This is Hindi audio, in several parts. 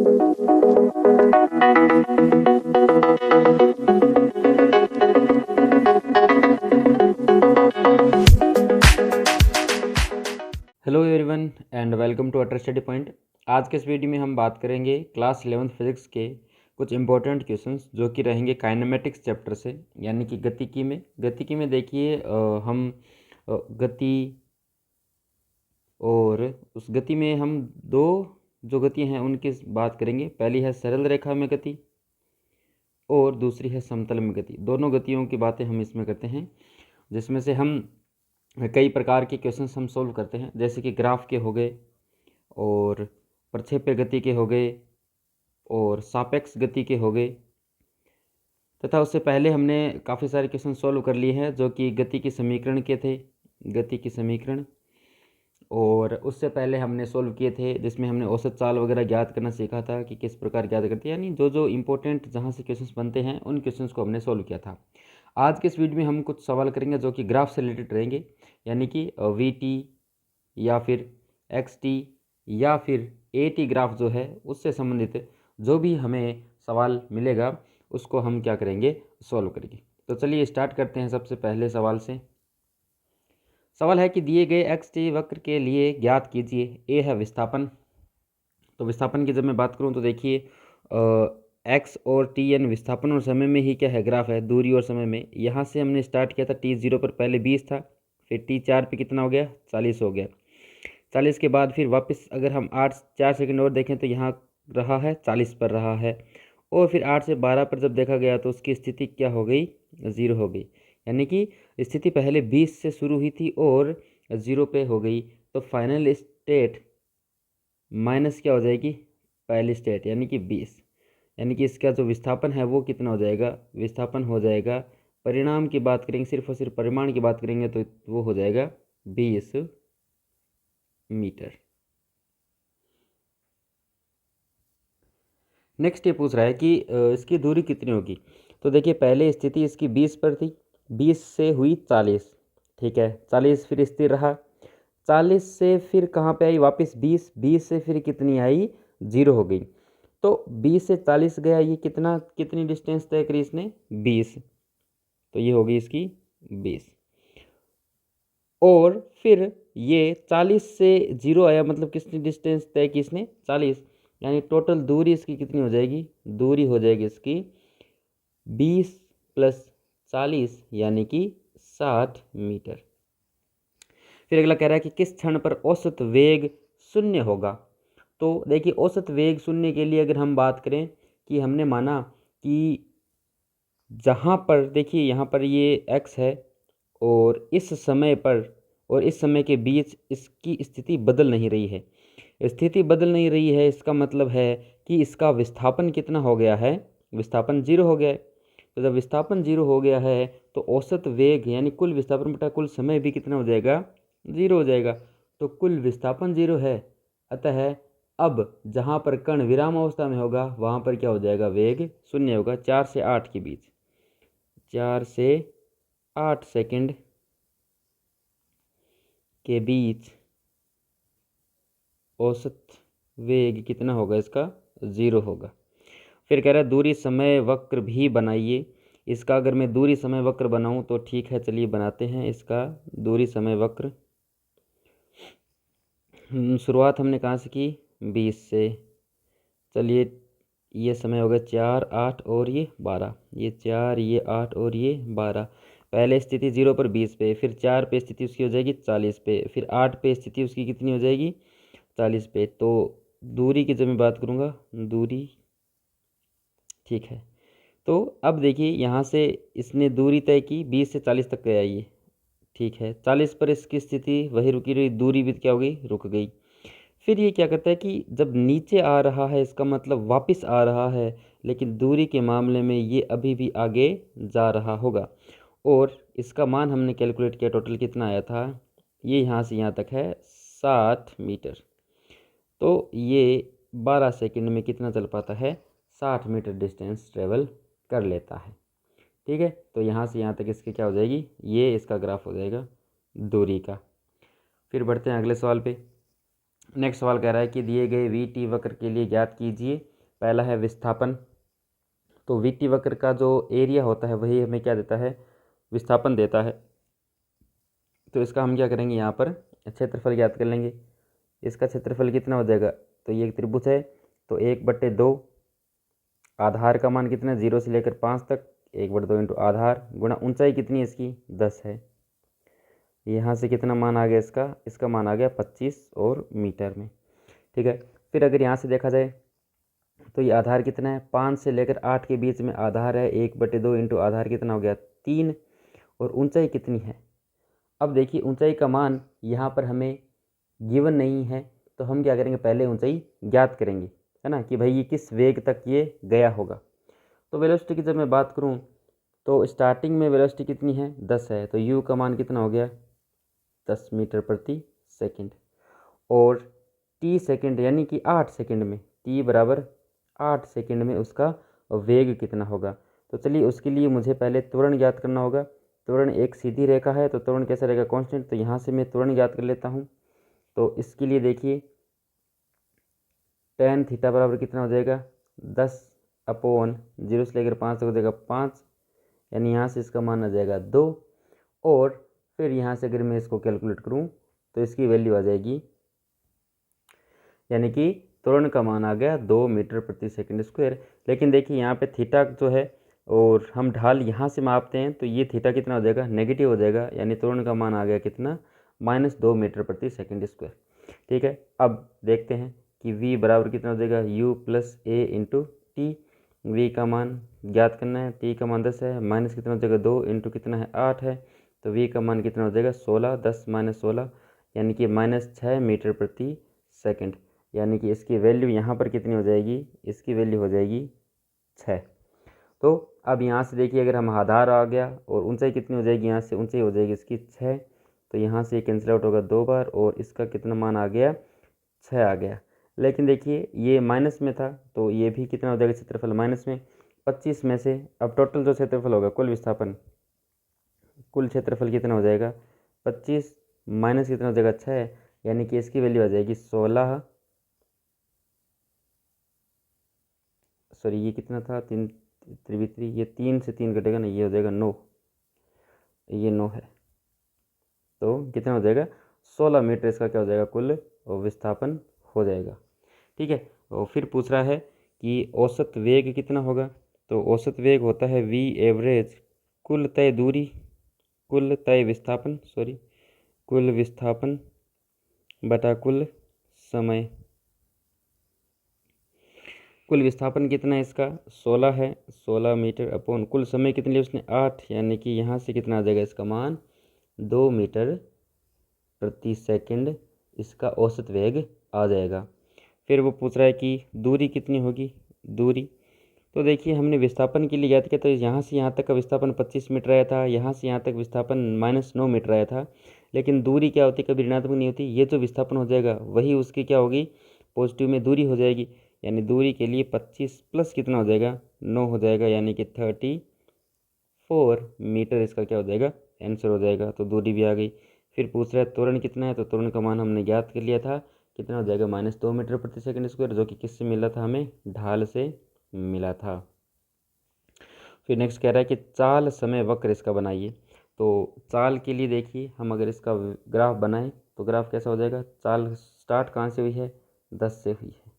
Hello everyone and welcome to Utter Study Point. आज के इस वीडियो में हम बात करेंगे क्लास 11th फिजिक्स के कुछ इंपॉर्टेंट क्वेश्चंस जो कि रहेंगे काइनेमेटिक्स चैप्टर से, यानी कि गतिकी में देखिए हम गति और उस गति में हम दो जो गति हैं उनकी बात करेंगे। पहली है सरल रेखा में गति और दूसरी है समतल में गति। दोनों गतियों की बातें हम इसमें करते हैं, जिसमें से हम कई प्रकार के क्वेश्चंस हम सोल्व करते हैं, जैसे कि ग्राफ के हो गए और प्रक्षेप्य गति के हो गए और सापेक्ष गति के हो गए, तथा उससे पहले हमने काफ़ी सारे क्वेश्चन सोल्व कर लिए हैं जो कि गति के समीकरण के थे, गति के समीकरण। और उससे पहले हमने सोल्व किए थे जिसमें हमने औसत चाल वगैरह ज्ञात करना सीखा था कि किस प्रकार ज्ञात करते हैं, यानी जो इम्पोर्टेंट जहाँ से क्वेश्चंस बनते हैं उन क्वेश्चंस को हमने सोल्व किया था। आज के इस वीडियो में हम कुछ सवाल करेंगे जो कि ग्राफ से रिलेटेड रहेंगे, यानी कि वी या फिर एक्स या फिर ए ग्राफ जो है उससे संबंधित जो भी हमें सवाल मिलेगा उसको हम क्या करेंगे, सॉल्व करेंगे। तो चलिए स्टार्ट करते हैं सबसे पहले सवाल से। सवाल है कि दिए गए एक्स वक्र के लिए ज्ञात कीजिए। ए है विस्थापन। तो विस्थापन की जब मैं बात करूं तो देखिए एक्स और टी यानी विस्थापन और समय में ही क्या है, ग्राफ है, दूरी और समय में। यहाँ से हमने स्टार्ट किया था t0 पर पहले 20 था, फिर t4 पे कितना हो गया, 40 हो गया। 40 के बाद फिर वापस अगर हम 4 सेकंड और देखें तो यहाँ रहा है 40 पर रहा है, और फिर 8 से 12 पर जब देखा गया तो उसकी स्थिति क्या हो गई, 0 हो गई। यानी कि स्थिति पहले 20 से शुरू हुई थी और 0 पे हो गई। तो फाइनल स्टेट माइनस क्या हो जाएगी, पहली स्टेट, यानी कि 20। यानी कि इसका जो विस्थापन है वो कितना हो जाएगा, विस्थापन हो जाएगा, परिणाम की बात करेंगे, सिर्फ और सिर्फ परिमाण की बात करेंगे तो वो हो जाएगा 20 मीटर। नेक्स्ट ये पूछ रहा है कि इसकी दूरी कितनी होगी। तो देखिए पहले स्थिति इसकी 20 पर थी, 20 से हुई 40, ठीक है, 40 फिर स्थिर रहा, 40 से फिर कहाँ पे आई, वापस 20, 20 से फिर कितनी आई, 0 हो गई। तो 20 से 40 गया, ये कितनी डिस्टेंस तय करी इसने, 20, तो ये होगी इसकी 20। और फिर ये 40 से 0 आया, मतलब कितनी डिस्टेंस तय की इसने, 40, यानी टोटल दूरी इसकी कितनी हो जाएगी, दूरी हो जाएगी इसकी 20 प्लस 40 यानी कि 60 मीटर। फिर अगला कह रहा है कि किस क्षण पर औसत वेग 0 होगा। तो देखिए औसत वेग शून्य के लिए अगर हम बात करें कि हमने माना कि जहाँ पर देखिए यहाँ पर ये x है और इस समय पर और इस समय के बीच इसकी स्थिति बदल नहीं रही है, स्थिति बदल नहीं रही है, इसका मतलब है कि इसका विस्थापन कितना हो गया है, विस्थापन 0 हो गया है। तो जब विस्थापन 0 हो गया है तो औसत वेग यानी कुल विस्थापन बटा कुल समय भी कितना हो जाएगा, 0 हो जाएगा। तो कुल विस्थापन 0 है, अतः अब जहाँ पर कण विराम अवस्था में होगा वहाँ पर क्या हो जाएगा, वेग 0 होगा। 4 से 8 के बीच, 4 से 8 सेकंड के बीच औसत वेग कितना होगा, इसका 0 होगा। फिर कह रहा है दूरी समय वक्र भी बनाइए। इसका अगर मैं दूरी समय वक्र बनाऊं तो ठीक है, चलिए बनाते हैं इसका दूरी समय वक्र। शुरुआत हमने कहाँ से की, 20 से। चलिए ये समय होगा 4, 8 और ये 12, ये 4, ये 8 और ये 12। पहले स्थिति 0 पर 20 पे, फिर 4 पे स्थिति उसकी हो जाएगी 40 पे, फिर 8 पे स्थिति उसकी कितनी हो जाएगी, 40 पे। तो दूरी की जब मैं बात करूँगा, दूरी, ठीक है। तो अब देखिए यहाँ से इसने दूरी तय की, 20 से 40 तक गया ये, ठीक है। 40 पर इसकी स्थिति वही रुकी रही, दूरी भी क्या हो गई, रुक गई। फिर ये क्या करता है कि जब नीचे आ रहा है इसका मतलब वापस आ रहा है, लेकिन दूरी के मामले में ये अभी भी आगे जा रहा होगा। और इसका मान हमने कैलकुलेट किया, टोटल कितना आया था, ये यहाँ से यहाँ तक है 60 मीटर। तो ये 12 सेकंड में कितना चल पाता है, 60 मीटर डिस्टेंस ट्रेवल कर लेता है, ठीक है। तो यहाँ से यहाँ तक इसकी क्या हो जाएगी, ये इसका ग्राफ हो जाएगा दूरी का। फिर बढ़ते हैं अगले सवाल पे। नेक्स्ट सवाल कह रहा है कि दिए गए वी टी वक्र के लिए ज्ञात कीजिए पहला है विस्थापन। तो वीटी वक्र का जो एरिया होता है वही हमें क्या देता है, विस्थापन देता है। तो इसका हम क्या करेंगे, यहाँ पर क्षेत्रफल ज्ञात कर लेंगे। इसका क्षेत्रफल कितना हो जाएगा, तो ये एक त्रिभुज है, तो 1/2 आधार का मान कितना है 0 से लेकर 5 तक, 1/2 इंटू आधार गुणा ऊंचाई कितनी है इसकी 10 है। यहाँ से कितना मान आ गया इसका मान आ गया 25 और मीटर में। ठीक है, फिर अगर यहाँ से देखा जाए तो ये आधार कितना है 5 से लेकर 8 के बीच में आधार है, 1/2 इंटू आधार कितना हो गया 3, और ऊंचाई कितनी है। अब देखिए ऊंचाई का मान यहाँ पर हमें गिवन नहीं है, तो हम क्या करेंगे, पहले ऊंचाई ज्ञात करेंगे, है ना, कि भाई ये किस वेग तक ये गया होगा। तो वेलोसिटी की जब मैं बात करूँ तो स्टार्टिंग में वेलोसिटी कितनी है 10 है, तो u का मान कितना हो गया 10 मीटर प्रति सेकंड, और t सेकंड यानी कि 8 सेकंड में, t बराबर 8 सेकंड में उसका वेग कितना होगा। तो चलिए उसके लिए मुझे पहले त्वरण ज्ञात करना होगा। त्वरण एक सीधी रेखा है, तो त्वरण कैसा रहेगा कांस्टेंट, तो यहाँ से मैं त्वरण ज्ञात कर लेता हूँ। तो इसके लिए देखिए tan थीटा बराबर कितना हो जाएगा 10/0 से लेकर 5 तक हो जाएगा 5, यानी यहाँ से इसका मान आ जाएगा 2, और फिर यहाँ से अगर मैं इसको कैलकुलेट करूँ तो इसकी वैल्यू आ जाएगी, यानी कि त्वरण का मान आ गया 2 मीटर प्रति सेकंड स्क्वायर। लेकिन देखिए यहाँ पे थीटा जो है और हम ढाल यहाँ से मापते हैं, तो ये थीटा कितना हो जाएगा नेगेटिव हो जाएगा, यानी त्वरण का मान आ गया कितना -2 मीटर प्रति सेकंड स्क्वायर। ठीक है, अब देखते हैं कि v बराबर कितना हो जाएगा u plus a into T. V का मान ज्ञात करना है, t का मान 10 है, माइनस कितना हो जाएगा 2 इंटू कितना है 8 है, तो v का मान कितना हो जाएगा 16, 10 - 16 यानी कि -6 मीटर प्रति सेकंड, यानी कि इसकी वैल्यू यहाँ पर कितनी हो जाएगी, इसकी वैल्यू हो जाएगी 6। तो अब यहाँ से देखिए अगर हम आधार आ गया और ऊंचाई कितनी हो जाएगी, यहाँ से ऊंचाई हो जाएगी इसकी 6, तो यहाँ से कैंसिल आउट होगा 2 बार, और इसका कितना मान आ गया 6 आ गया। लेकिन देखिए ये माइनस में था, तो ये भी कितना हो जाएगा क्षेत्रफल माइनस में 25 में से। अब टोटल जो क्षेत्रफल होगा कुल विस्थापन, कुल क्षेत्रफल कितना हो जाएगा 25 माइनस कितना हो जाएगा 6, यानी कि इसकी वैल्यू आ जाएगी 16, सॉरी ये कितना था 3 3 ये 3 से 3 कटेगा ना, ये हो जाएगा 9, ये 9 है, तो कितना हो जाएगा 16 मीटर इसका क्या हो जाएगा कुल विस्थापन हो जाएगा। ठीक है, और फिर पूछ रहा है कि औसत वेग कितना होगा। तो औसत वेग होता है v एवरेज कुल तय दूरी, कुल तय विस्थापन, सॉरी कुल विस्थापन बटा कुल समय। कुल विस्थापन कितना है इसका 16 है, 16 मीटर अपॉन कुल समय कितने लिए उसने 8, यानी कि यहाँ से कितना आ जाएगा इसका मान 2 मीटर प्रति सेकंड इसका औसत वेग आ जाएगा। फिर वो पूछ रहा है कि दूरी कितनी होगी, दूरी तो देखिए हमने विस्थापन के लिए याद किया, तो यहाँ से यहाँ तक का विस्थापन 25 मीटर आया था, यहाँ से यहाँ तक विस्थापन -9 मीटर आया था। लेकिन दूरी क्या होती है, कभी ऋणात्मक नहीं होती, ये जो विस्थापन हो जाएगा वही उसकी क्या होगी पॉजिटिव में दूरी हो जाएगी, यानी दूरी के लिए 25 प्लस कितना हो जाएगा 9 हो जाएगा, यानी कि 34 मीटर इसका क्या हो जाएगा आंसर हो जाएगा। तो दूरी भी आ गई। फिर पूछ रहा है त्वरण कितना है, तो त्वरण का मान हमने ज्ञात कर लिया था, कितना हो जाएगा -2 मीटर प्रति सेकंड स्क्वायर, जो कि किससे मिला था हमें ढाल से मिला था। फिर नेक्स्ट कह रहा है कि चाल समय वक्र इसका बनाइए। तो चाल के लिए देखिए हम अगर इसका ग्राफ बनाएं तो ग्राफ कैसा हो जाएगा, चाल स्टार्ट कहाँ से हुई है 10 से हुई है,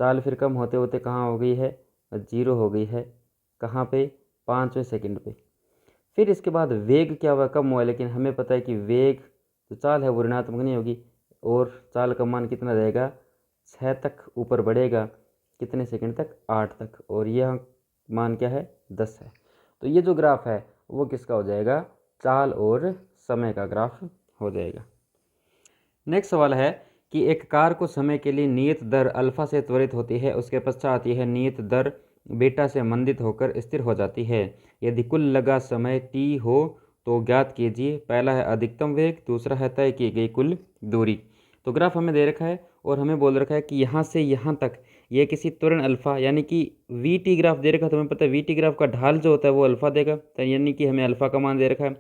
चाल फिर कम होते होते कहाँ हो गई है 0 हो गई है, कहाँ पे 5वें सेकंड पे। फिर इसके बाद वेग क्या हुआ कम हुआ, लेकिन हमें पता है कि वेग जो चाल है वो ऋणात्मक नहीं होगी, और चाल का मान कितना रहेगा 6 तक ऊपर बढ़ेगा, कितने सेकंड तक 8 तक, और यह मान क्या है 10 है। तो ये जो ग्राफ है वो किसका हो जाएगा चाल और समय का ग्राफ हो जाएगा। नेक्स्ट सवाल है कि एक कार को समय के लिए नियत दर अल्फा से त्वरित होती है, उसके पश्चात यह नियत दर बीटा से मंदित होकर स्थिर हो जाती है। यदि कुल लगा समय t हो तो ज्ञात कीजिए। पहला है अधिकतम वेग, दूसरा है तय की गई कुल दूरी। तो ग्राफ हमें दे रखा है और हमें बोल रखा है कि यहाँ से यहाँ तक ये किसी त्वरण अल्फा यानी कि वी टी ग्राफ दे रखा है, तो हमें पता है वी टी ग्राफ का ढाल जो होता है वो अल्फा देगा, तो यानी कि हमें अल्फा का मान दे रखा है।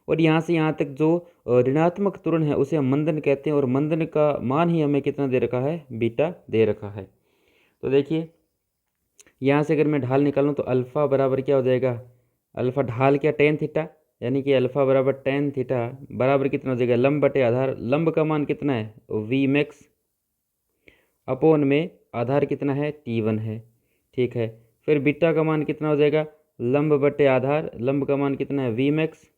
और यहाँ से यहाँ तक जो ऋणात्मक त्वरण है उसे हम मंदन कहते हैं, और मंदन का मान ही हमें कितना दे रखा है बीटा दे रखा है। तो देखिए यहाँ से अगर मैं ढाल निकालूँ तो अल्फ़ा बराबर क्या हो जाएगा, अल्फ़ा ढाल क्या टेन थीटा, यानी कि अल्फ़ा बराबर टेन थीटा बराबर कितना हो जाएगा, लंब बटे आधार। लंब का मान कितना है, वी मैक्स अपॉन में आधार कितना है, T1 है। ठीक है, फिर बीटा का मान कितना हो जाएगा, लंब बटे आधार, लंब का मान कितना है, वी मैक्स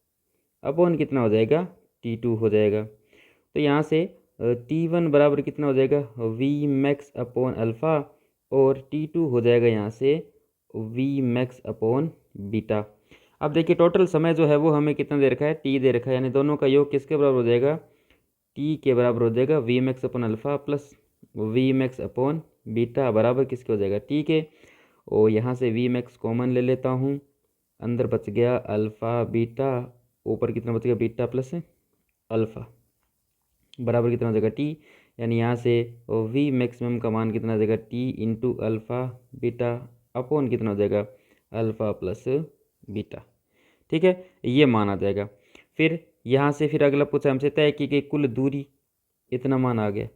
अपॉन कितना हो जाएगा, T2 हो जाएगा। तो यहाँ से T1 बराबर कितना हो जाएगा, वी मैक्स अपॉन अल्फ़ा, और T2 हो जाएगा यहाँ से वी मैक्स अपॉन बीटा। अब देखिए टोटल समय जो है वो हमें कितना दे रखा है, टी दे रखा है, यानी दोनों का योग किसके बराबर हो जाएगा, टी के बराबर हो जाएगा, V max upon alpha plus V max upon beta बराबर किसके हो जाएगा, टी के। और यहाँ से वी मैक्स कॉमन ले लेता हूँ, अंदर बच गया अल्फ़ा बीटा, ऊपर कितना बच गया, बीटा प्लस अल्फ़ा बराबर कितना हो जाएगा, टी। यानी यहाँ से वी मैक्सिमम का मान कितना हो जाएगा, T into alpha beta upon कितना हो जाएगा, अल्फ़ा प्लस बीटा। ठीक है, ये मान आ जाएगा। फिर यहाँ से फिर अगला पूछा हमसे, तय की गई कुल दूरी, इतना मान आ गया।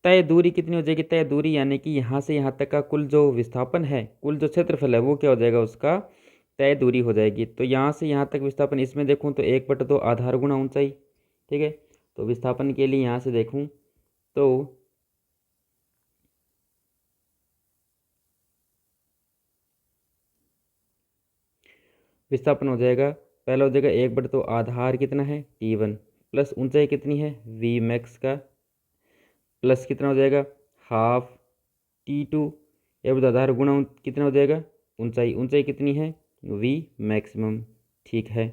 तय दूरी कितनी हो जाएगी, तय दूरी यानी कि यहाँ से यहाँ तक का कुल जो विस्थापन है, कुल जो क्षेत्रफल है वो क्या हो जाएगा, उसका तय दूरी हो जाएगी। तो यहाँ से यहाँ तक विस्थापन, इसमें देखूँ तो 1/2 आधार गुणा ऊंचाई। ठीक है, तो विस्थापन के लिए यहाँ से देखूँ तो विस्थापन हो जाएगा, पहला हो जाएगा 1/2 आधार कितना है, T1 प्लस ऊंचाई कितनी है, वी मैक्स का प्लस कितना हो जाएगा, हाफ T2 आधार गुणा कितना हो जाएगा, ऊंचाई, ऊंचाई कितनी है, वी मैक्सिमम। ठीक है,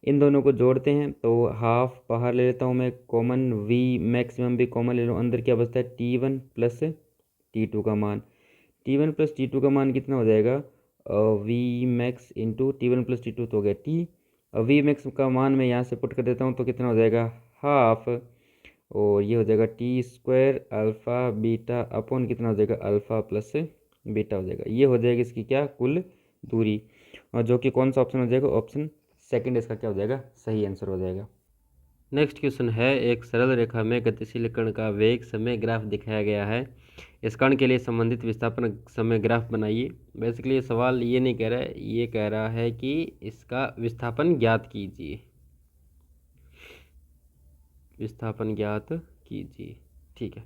इन दोनों को जोड़ते हैं तो हाफ बाहर ले लेता हूँ मैं कॉमन, वी मैक्सिमम भी कॉमन ले लो, अंदर क्या बचता है, T1 प्लस T2 का मान। T1 प्लस T2 का मान कितना हो जाएगा, V max into T1 plus T2 तो हो गया टी। वी मैक्स का मान मैं यहाँ से पुट कर देता हूँ तो कितना हो जाएगा, हाफ, और ये हो जाएगा T² अल्फ़ा बीटा अपॉन कितना हो जाएगा, अल्फ़ा प्लस बीटा हो जाएगा। ये हो जाएगी इसकी क्या, कुल दूरी, और जो कि कौन सा ऑप्शन हो जाएगा, ऑप्शन सेकंड इसका क्या हो जाएगा, सही आंसर हो जाएगा। नेक्स्ट क्वेश्चन है, एक सरल रेखा में गतिशील कण का वेग समय ग्राफ दिखाया गया है, इस कण के लिए संबंधित विस्थापन समय ग्राफ बनाइए। बेसिकली ये सवाल ये नहीं कह रहा है, ये कह रहा है कि इसका विस्थापन ज्ञात कीजिए, विस्थापन ज्ञात कीजिए। ठीक है,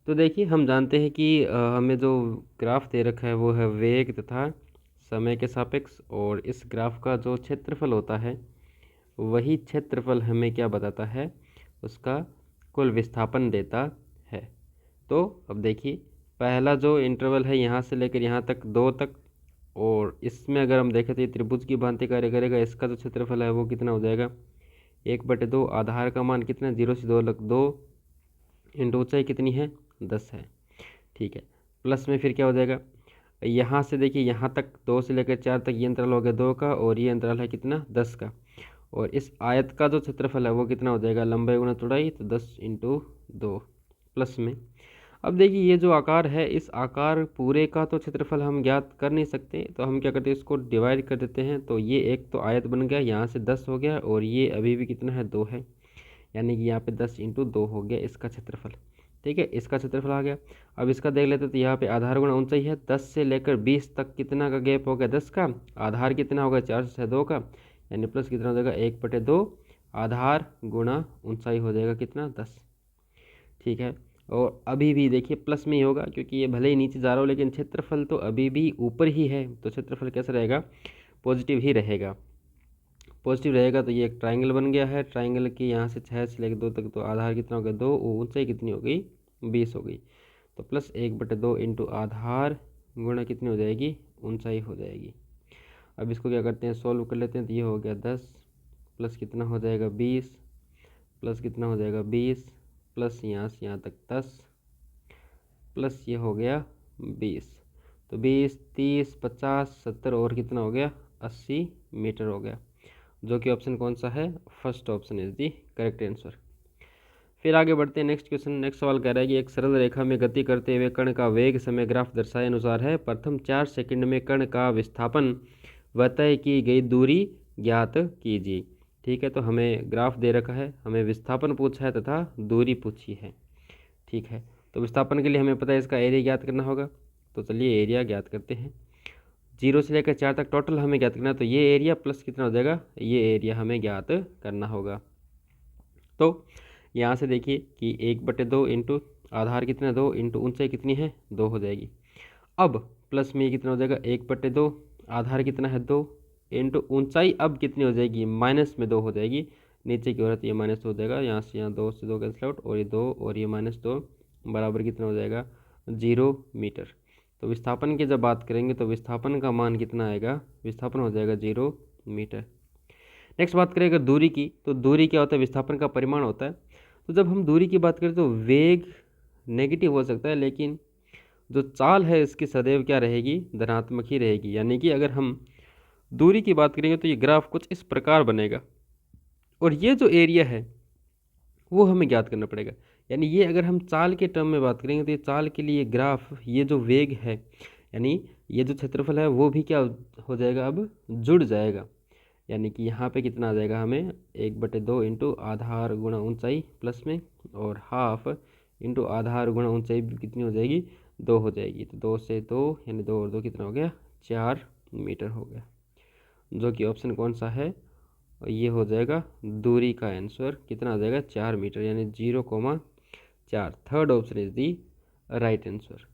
तो देखिए हम जानते हैं कि हमें जो ग्राफ दे रखा है वो है वेग तथा समय के सापेक्ष, और इस ग्राफ का जो क्षेत्रफल होता है वही क्षेत्रफल हमें क्या बताता है, उसका कुल विस्थापन देता है। तो अब देखिए पहला जो इंटरवल है यहाँ से लेकर यहाँ तक 2 तक, और इसमें अगर हम देखें तो ये त्रिभुज की भांति कार्य करेगा, इसका जो क्षेत्रफल है वो कितना हो जाएगा, 1/2, आधार का मान कितना, 0 से 2 लग 2, इंटू ऊंचाई कितनी है, 10 है। ठीक है, प्लस में फिर क्या हो जाएगा, यहाँ से देखिए यहाँ तक 2 से लेकर 4 तक ये अंतराल हो गया 2 का, और ये अंतराल है कितना, 10 का, और इस आयत का जो क्षेत्रफल है वो कितना हो जाएगा, लंबाई गुणा चौड़ाई, तो 10 इंटू 2 प्लस में। अब देखिए ये जो आकार है, इस आकार पूरे का तो क्षेत्रफल हम ज्ञात कर नहीं सकते, तो हम क्या करते हैं, इसको डिवाइड कर देते हैं। तो ये एक तो आयत बन गया, यहाँ से 10 हो गया, और ये अभी भी कितना है, 2 है, यानी कि यहाँ पे 10 इंटू 2 हो गया इसका क्षेत्रफल। ठीक है, इसका क्षेत्रफल आ गया। अब इसका देख लेते तो यहाँ पे आधार गुणा ऊंचाई है, 10 से लेकर 20 तक कितना का गैप हो गया, 10 का, आधार कितना होगा, 4 से 2 का, यानी प्लस कितना हो जाएगा, 1/2 आधार गुणा ऊंचाई हो जाएगा कितना, 10। ठीक है, और अभी भी देखिए प्लस में ही होगा, क्योंकि ये भले ही नीचे जा रहा हो लेकिन क्षेत्रफल तो अभी भी ऊपर ही है, तो क्षेत्रफल कैसा रहेगा, पॉजिटिव ही रहेगा। पॉजिटिव रहेगा तो ये एक ट्राइंगल बन गया है, ट्राइंगल की यहाँ से 6 से लेकर 2 तक, तो आधार कितना हो गया, 2, ऊंचाई कितनी हो गई, 20 हो गई, तो प्लस 1/2 इंटू आधार गुणा कितनी हो जाएगी, ऊंचाई हो जाएगी। अब इसको क्या करते हैं, सॉल्व कर लेते हैं, तो ये हो गया 10 प्लस कितना हो जाएगा, 20 प्लस कितना हो जाएगा, 20 प्लस यहाँ से यहाँ तक 10 प्लस ये हो गया 20, तो 20, 30, 50, 70 और कितना हो गया, 80 मीटर हो गया, जो कि ऑप्शन कौन सा है, first option is the correct answer. फिर आगे बढ़ते हैं, नेक्स्ट क्वेश्चन। नेक्स्ट सवाल कह रहा है कि एक सरल रेखा में गति करते हुए कण का वेग समय ग्राफ दर्शाए अनुसार है, प्रथम 4 सेकंड में कण का विस्थापन व तय की गई दूरी ज्ञात कीजिए। ठीक है, तो हमें ग्राफ दे रखा है, हमें विस्थापन पूछा है तथा दूरी पूछी है। ठीक है, तो विस्थापन के लिए हमें पता है इसका एरिया ज्ञात करना होगा, तो चलिए एरिया ज्ञात करते हैं। 0 से लेकर 4 तक टोटल हमें ज्ञात करना है, तो ये एरिया प्लस कितना हो जाएगा, ये एरिया हमें ज्ञात करना होगा। तो यहाँ से देखिए कि 1/2 इंटू आधार कितना 2 इंटू ऊंचाई कितनी है 2 हो जाएगी। अब प्लस में ये कितना हो जाएगा 1/2, आधार कितना है 2 इंटू ऊंचाई अब कितनी हो जाएगी माइनस में 2 हो जाएगी, नीचे की ओर तो ये माइनस हो जाएगा, यहाँ से यहाँ 2 से 2 कैंसिल आउट, और ये 2 और ये -2 बराबर कितना हो जाएगा 0 मीटर। तो विस्थापन की जब बात करेंगे तो विस्थापन का मान कितना आएगा, विस्थापन हो जाएगा 0 मीटर। नेक्स्ट बात करें अगर दूरी की, तो दूरी क्या होता है, विस्थापन का परिमाण होता है। तो जब हम दूरी की बात करें तो वेग नेगेटिव हो सकता है, लेकिन जो चाल है इसकी सदैव क्या रहेगी, धनात्मक ही रहेगी। यानी कि अगर हम दूरी की बात करेंगे तो ये ग्राफ कुछ इस प्रकार बनेगा, और ये जो एरिया है वो हमें ज्ञात करना पड़ेगा। यानी ये अगर हम चाल के टर्म में बात करेंगे तो ये चाल के लिए ग्राफ, ये जो वेग है यानी ये जो क्षेत्रफल है वो भी क्या हो जाएगा, अब जुड़ जाएगा। यानी कि यहाँ पे कितना आ जाएगा हमें 1/2 इंटू आधार गुणा ऊंचाई प्लस में, और हाफ इंटू आधार गुणा ऊंचाई भी कितनी हो जाएगी 2 हो जाएगी। तो 2 से 2 यानी 2 और 2 कितना हो गया 4 मीटर हो गया, जो कि ऑप्शन कौन सा है, ये हो जाएगा दूरी का आंसर कितना आ जाएगा 4 मीटर, यानी 0,4। Third option is the right answer.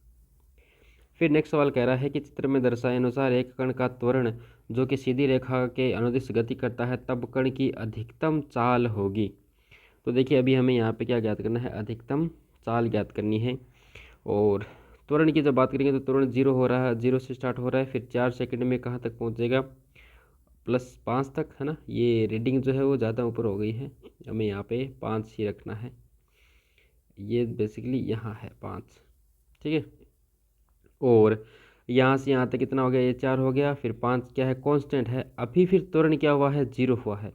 फिर नेक्स्ट सवाल कह रहा है कि चित्र में दर्शाए अनुसार एक कण का त्वरण जो कि सीधी रेखा के अनुदिश गति करता है तब कण की अधिकतम चाल होगी। तो देखिए अभी हमें यहाँ पे क्या ज्ञात करना है, अधिकतम चाल ज्ञात करनी है। और त्वरण की जब बात करेंगे तो त्वरण 0 हो रहा है, 0 से स्टार्ट हो रहा है, फिर 4 सेकंड में कहाँ तक पहुँचेगा +5 तक, है ना। ये रीडिंग जो है वो ज़्यादा ऊपर हो गई है, हमें यहाँ पे 5 ही रखना है। ये बेसिकली यहाँ है 5, ठीक है। और यहाँ से यहाँ तक कितना हो गया, ये 4 हो गया, फिर 5 क्या है कांस्टेंट है। अभी फिर त्वरण क्या हुआ है 0 हुआ है,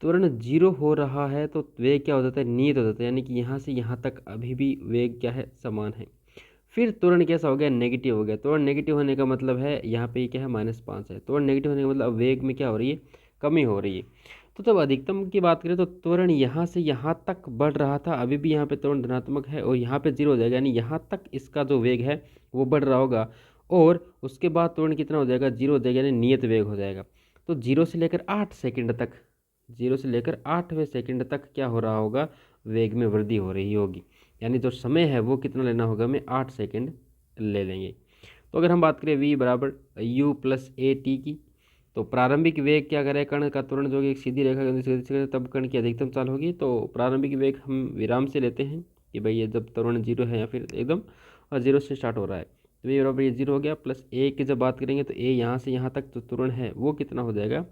त्वरण 0 हो रहा है तो वेग क्या हो जाता है नियत हो जाता है, यानी कि यहाँ से यहाँ तक अभी भी वेग क्या है समान है। फिर त्वरण कैसा हो गया नेगेटिव हो गया, त्वरण नेगेटिव होने का मतलब है यहाँ पे क्या है -5 है, त्वरण नेगेटिव होने का मतलब वेग में क्या हो रही है कमी हो रही है। तो जब अधिकतम की बात करें तो त्वरण यहाँ से यहाँ तक बढ़ रहा था, अभी भी यहाँ पे त्वरण धनात्मक है और यहाँ पे 0 हो जाएगा, यानी यहाँ तक इसका जो वेग है वो बढ़ रहा होगा, और उसके बाद त्वरण कितना हो जाएगा 0 हो जाएगा, यानी नियत वेग हो जाएगा। तो 0 से लेकर 8 सेकंड तक, 0 से लेकर 8वें सेकंड तक क्या हो रहा होगा, वेग में वृद्धि हो रही होगी। यानी जो समय है वो कितना लेना होगा, हमें 8 सेकंड ले लेंगे। तो अगर हम बात करें v बराबर u प्लस ए टी की, तो प्रारंभिक वेग क्या करें, कण का त्वरण जो कि एक सीधी रेखा के अनुदिश गति से तब कण की अधिकतम चाल होगी। तो प्रारंभिक वेग हम विराम से लेते हैं कि भाई ये जब त्वरण 0 है या फिर एकदम 0 से स्टार्ट हो रहा है, तो v बराबर ये 0 हो गया, प्लस a की जब बात करेंगे तो a यहाँ से यहाँ तक जो त्वरण है वो कितना हो जाएगा,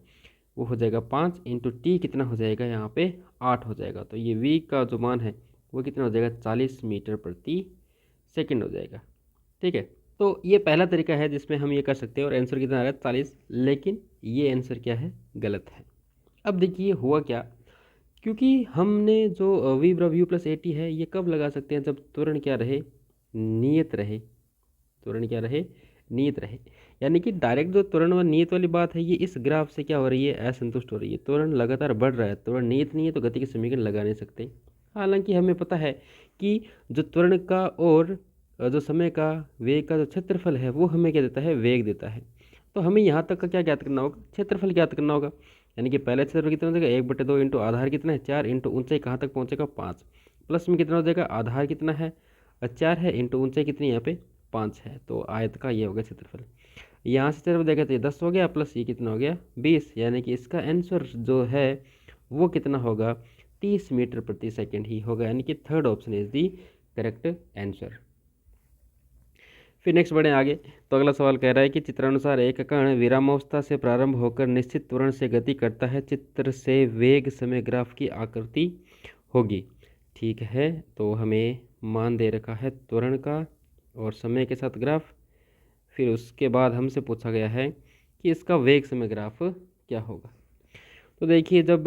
वो हो जाएगा 5 इंटू टी कितना हो जाएगा यहाँ पे 8 हो जाएगा। तो ये v का जो मान है वो कितना हो जाएगा 40 मीटर प्रति सेकंड हो जाएगा, ठीक है। तो ये पहला तरीका है जिसमें हम ये कर सकते हैं, और आंसर कितना आ रहा है 40, लेकिन ये आंसर क्या है गलत है। अब देखिए हुआ क्या, क्योंकि हमने जो v बराबर u प्लस ए टी है ये कब लगा सकते हैं, जब त्वरण क्या रहे नियत रहे, त्वरण क्या रहे नियत रहे। यानी कि डायरेक्ट जो त्वरण व नियत वाली बात है ये इस ग्राफ से क्या हो रही है असंतुष्ट हो रही है, त्वरण लगातार बढ़ रहा है, त्वरण नियत नहीं है तो गति के समीकरण लगा नहीं सकते। हालांकि हमें पता है कि जो त्वरण का और जो समय का वेग का जो क्षेत्रफल है वो हमें क्या देता है वेग देता है। तो हमें यहाँ तक का क्या ज्ञात करना होगा, क्षेत्रफल ज्ञात करना होगा। यानी कि पहले क्षेत्रफल कितना हो जाएगा 1/2 इंटू आधार कितना है 4 इंटू ऊंचाई कहाँ तक पहुँचेगा 5, प्लस में कितना हो जाएगा आधार कितना है 4 है इंटू ऊंचाई कितनी यहाँ पे 5 है, तो आयत का ये हो गया क्षेत्रफल। यहाँ से क्षेत्रफल देखा तो ये 10 हो गया, प्लस ये कितना हो गया 20, यानी कि इसका आंसर जो है वो कितना होगा 30 मीटर प्रति सेकंड ही होगा, यानी कि third option is the correct answer. फिर नेक्स्ट बढ़े आगे, तो अगला सवाल कह रहा है कि चित्रानुसार एक कण विरामावस्था से प्रारंभ होकर निश्चित त्वरण से गति करता है, चित्र से वेग समय ग्राफ की आकृति होगी। ठीक है, तो हमें मान दे रखा है त्वरण का और समय के साथ ग्राफ, फिर उसके बाद हमसे पूछा गया है कि इसका वेग समय ग्राफ क्या होगा। तो देखिए जब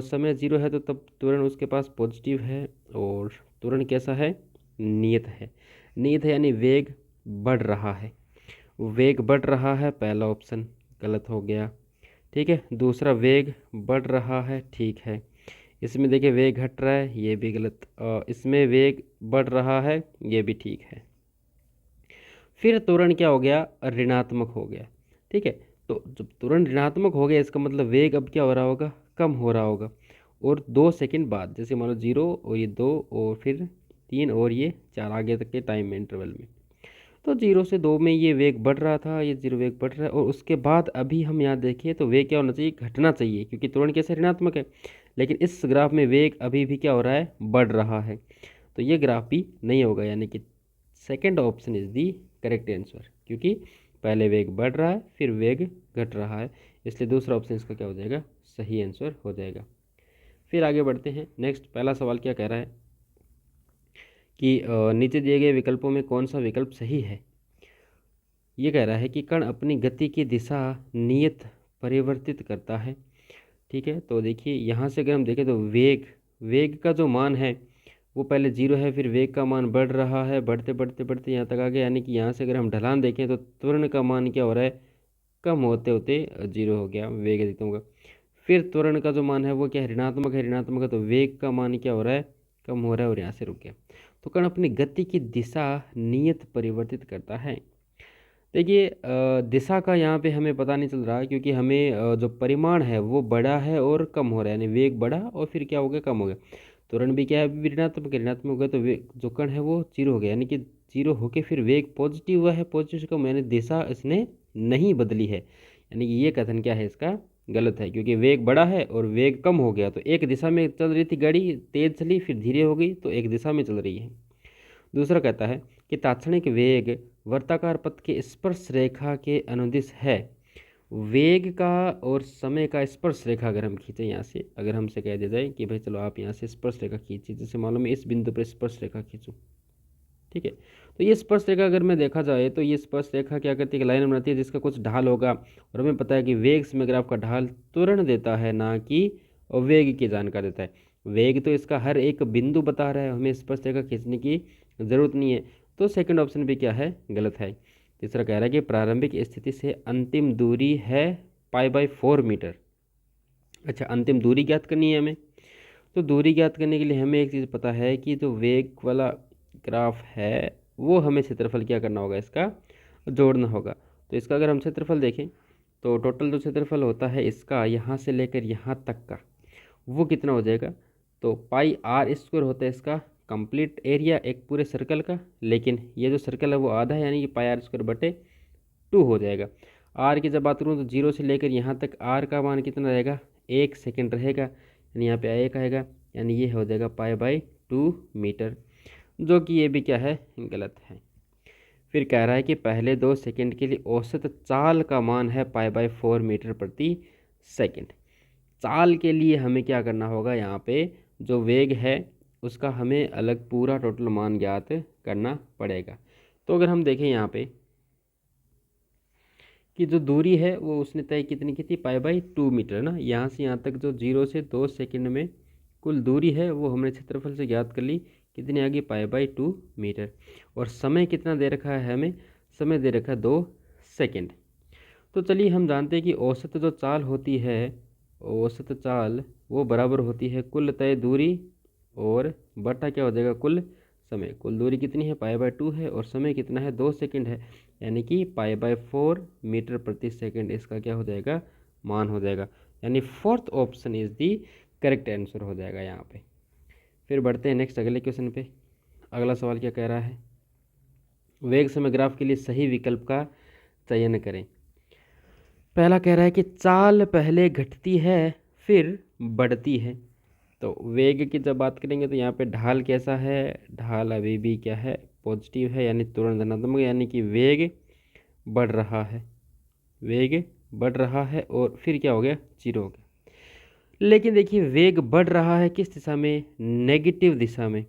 समय 0 है तो तब त्वरण उसके पास पॉजिटिव है, और त्वरण कैसा है नियत है, नियत है यानी वेग बढ़ रहा है, वेग बढ़ रहा है, पहला ऑप्शन गलत हो गया, ठीक है। दूसरा वेग बढ़ रहा है, ठीक है। इसमें देखिए वेग घट रहा है, ये भी गलत। इसमें वेग बढ़ रहा है, ये भी ठीक है। फिर त्वरण क्या हो गया, ऋणात्मक हो गया। ठीक है, तो जब त्वरण ऋणात्मक हो गया इसका मतलब वेग अब क्या हो रहा होगा, कम हो रहा होगा। और 2 सेकंड बाद, जैसे मान लो 0 और ये 2 और फिर 3 और ये 4 आगे तक के टाइम इंटरवल में, तो 0 से 2 में ये वेग बढ़ रहा था, ये 0 वेग बढ़ रहा है। और उसके बाद अभी हम यहाँ देखिए तो वेग क्या होना चाहिए, घटना चाहिए, क्योंकि त्वरण कैसे ऋणात्मक है। लेकिन इस ग्राफ में वेग अभी भी क्या हो रहा है, बढ़ रहा है। तो ये ग्राफ भी नहीं होगा, यानी कि second option is the correct answer, क्योंकि पहले वेग बढ़ रहा है फिर वेग घट रहा है, इसलिए दूसरा ऑप्शन इसका क्या हो जाएगा, सही आंसर हो जाएगा। फिर आगे बढ़ते हैं। नेक्स्ट पहला सवाल क्या कह रहा है कि नीचे दिए गए विकल्पों में कौन सा विकल्प सही है। ये कह रहा है कि कण अपनी गति की दिशा नियत परिवर्तित करता है। ठीक है, तो देखिए यहाँ से अगर हम देखें तो वेग का जो मान है वो पहले 0 है, फिर वेग का मान बढ़ रहा है, बढ़ते बढ़ते बढ़ते यहाँ तक आ गया। यानी कि यहाँ से अगर हम ढलान देखें तो त्वरण का मान क्या हो रहा है, कम होते होते 0 हो गया वेग अधिकतम का। फिर त्वरण का जो मान है वो क्या है, ऋणात्मक है, ऋणात्मक है, तो वेग का मान क्या हो रहा है, कम हो रहा है और यहाँ से रुक गया। तो कण अपनी गति की दिशा नियत परिवर्तित करता है। देखिए दिशा का यहाँ पे हमें पता नहीं चल रहा है, क्योंकि हमें जो परिमाण है वो बड़ा है और कम हो रहा है, यानी वेग बढ़ा और फिर क्या हो गया, कम हो गया। त्वरण भी क्या है, ऋणात्मक ऋणात्मक हो गया, तो वेग जो कण है वो 0 हो गया, यानी कि 0 होके फिर वेग पॉजिटिव हुआ है, पॉजिटिव से कम, यानी दिशा इसने नहीं बदली है। यानी कि ये कथन क्या है इसका, गलत है, क्योंकि वेग बढ़ा है और वेग कम हो गया। तो एक दिशा में चल रही थी गाड़ी, तेज चली फिर धीरे हो गई, तो एक दिशा में चल रही है। दूसरा कहता है कि तात्क्षणिक वेग वर्ताकार पथ के स्पर्श रेखा के अनुदिश है। वेग का और समय का स्पर्श रेखा अगर हम खींचें यहाँ से, अगर हमसे कह दिया जाए कि भाई चलो आप यहाँ से स्पर्श रेखा खींचिए, जैसे मालूम है इस बिंदु पर स्पर्श रेखा खींचूँ। ठीक है, तो ये स्पर्श रेखा अगर मैं देखा जाए तो ये स्पर्श रेखा क्या करती है, लाइन बनाती है जिसका कुछ ढाल होगा। और हमें पता है कि वेग समय ग्राफ का ढाल त्वरण देता है, ना कि वेग की जानकारी देता है। वेग तो इसका हर एक बिंदु बता रहा है, हमें स्पर्श रेखा खींचने की ज़रूरत नहीं है। तो सेकंड ऑप्शन भी क्या है, गलत है। तीसरा कह रहा है कि प्रारंभिक स्थिति से अंतिम दूरी है π/4 मीटर। अच्छा, अंतिम दूरी ज्ञात करनी है हमें। तो दूरी ज्ञात करने के लिए हमें एक चीज़ पता है कि जो वेग वाला ग्राफ है वो हमें क्षेत्रफल क्या करना होगा, इसका जोड़ना होगा। तो इसका अगर हम क्षेत्रफल देखें तो टोटल जो क्षेत्रफल होता है इसका यहाँ से लेकर यहाँ तक का, वो कितना हो जाएगा, तो πr² होता है इसका कंप्लीट एरिया एक पूरे सर्कल का। लेकिन ये जो सर्कल है वो आधा है, यानी कि πr²/2 हो जाएगा। आर की जब बात करूँ तो 0 से लेकर यहाँ तक आर का मान कितना रहेगा, 1 सेकेंड रहेगा, यानी यहाँ पे 1 आएगा, यानी ये हो जाएगा π/2 मीटर, जो कि ये भी क्या है, गलत है। फिर कह रहा है कि पहले 2 सेकंड के लिए औसत चाल का मान है π/4 मीटर प्रति सेकंड। चाल के लिए हमें क्या करना होगा, यहाँ पे जो वेग है उसका हमें अलग पूरा टोटल मान ज्ञात करना पड़ेगा। तो अगर हम देखें यहाँ पे कि जो दूरी है वो उसने तय कितनी की थी, π/2 मीटर ना। यहाँ से यहाँ तक जो 0 से 2 सेकंड में कुल दूरी है वो हमने क्षेत्रफल से ज्ञात कर ली, कितनी आ गई, π/2 मीटर। और समय कितना दे रखा है हमें, समय दे रखा है 2 सेकंड। तो चलिए हम जानते हैं कि औसत जो चाल होती है, औसत चाल वो बराबर होती है कुल तय दूरी और बटा क्या हो जाएगा, कुल समय। कुल दूरी कितनी है, π/2 है, और समय कितना है, 2 सेकंड है, यानी कि π/4 मीटर प्रति सेकंड इसका क्या हो जाएगा, मान हो जाएगा। यानी fourth option is the correct answer हो जाएगा यहाँ पे। फिर बढ़ते हैं नेक्स्ट अगले क्वेश्चन पे। अगला सवाल क्या कह रहा है, वेग समय ग्राफ के लिए सही विकल्प का चयन करें। पहला कह रहा है कि चाल पहले घटती है फिर बढ़ती है। तो वेग की जब बात करेंगे तो यहाँ पे ढाल कैसा है, ढाल अभी भी क्या है, पॉजिटिव है, यानी तुरंत धनात्मक, यानी कि वेग बढ़ रहा है, वेग बढ़ रहा है और फिर क्या हो गया, 0 हो गया। लेकिन देखिए वेग बढ़ रहा है किस दिशा में, नेगेटिव दिशा में।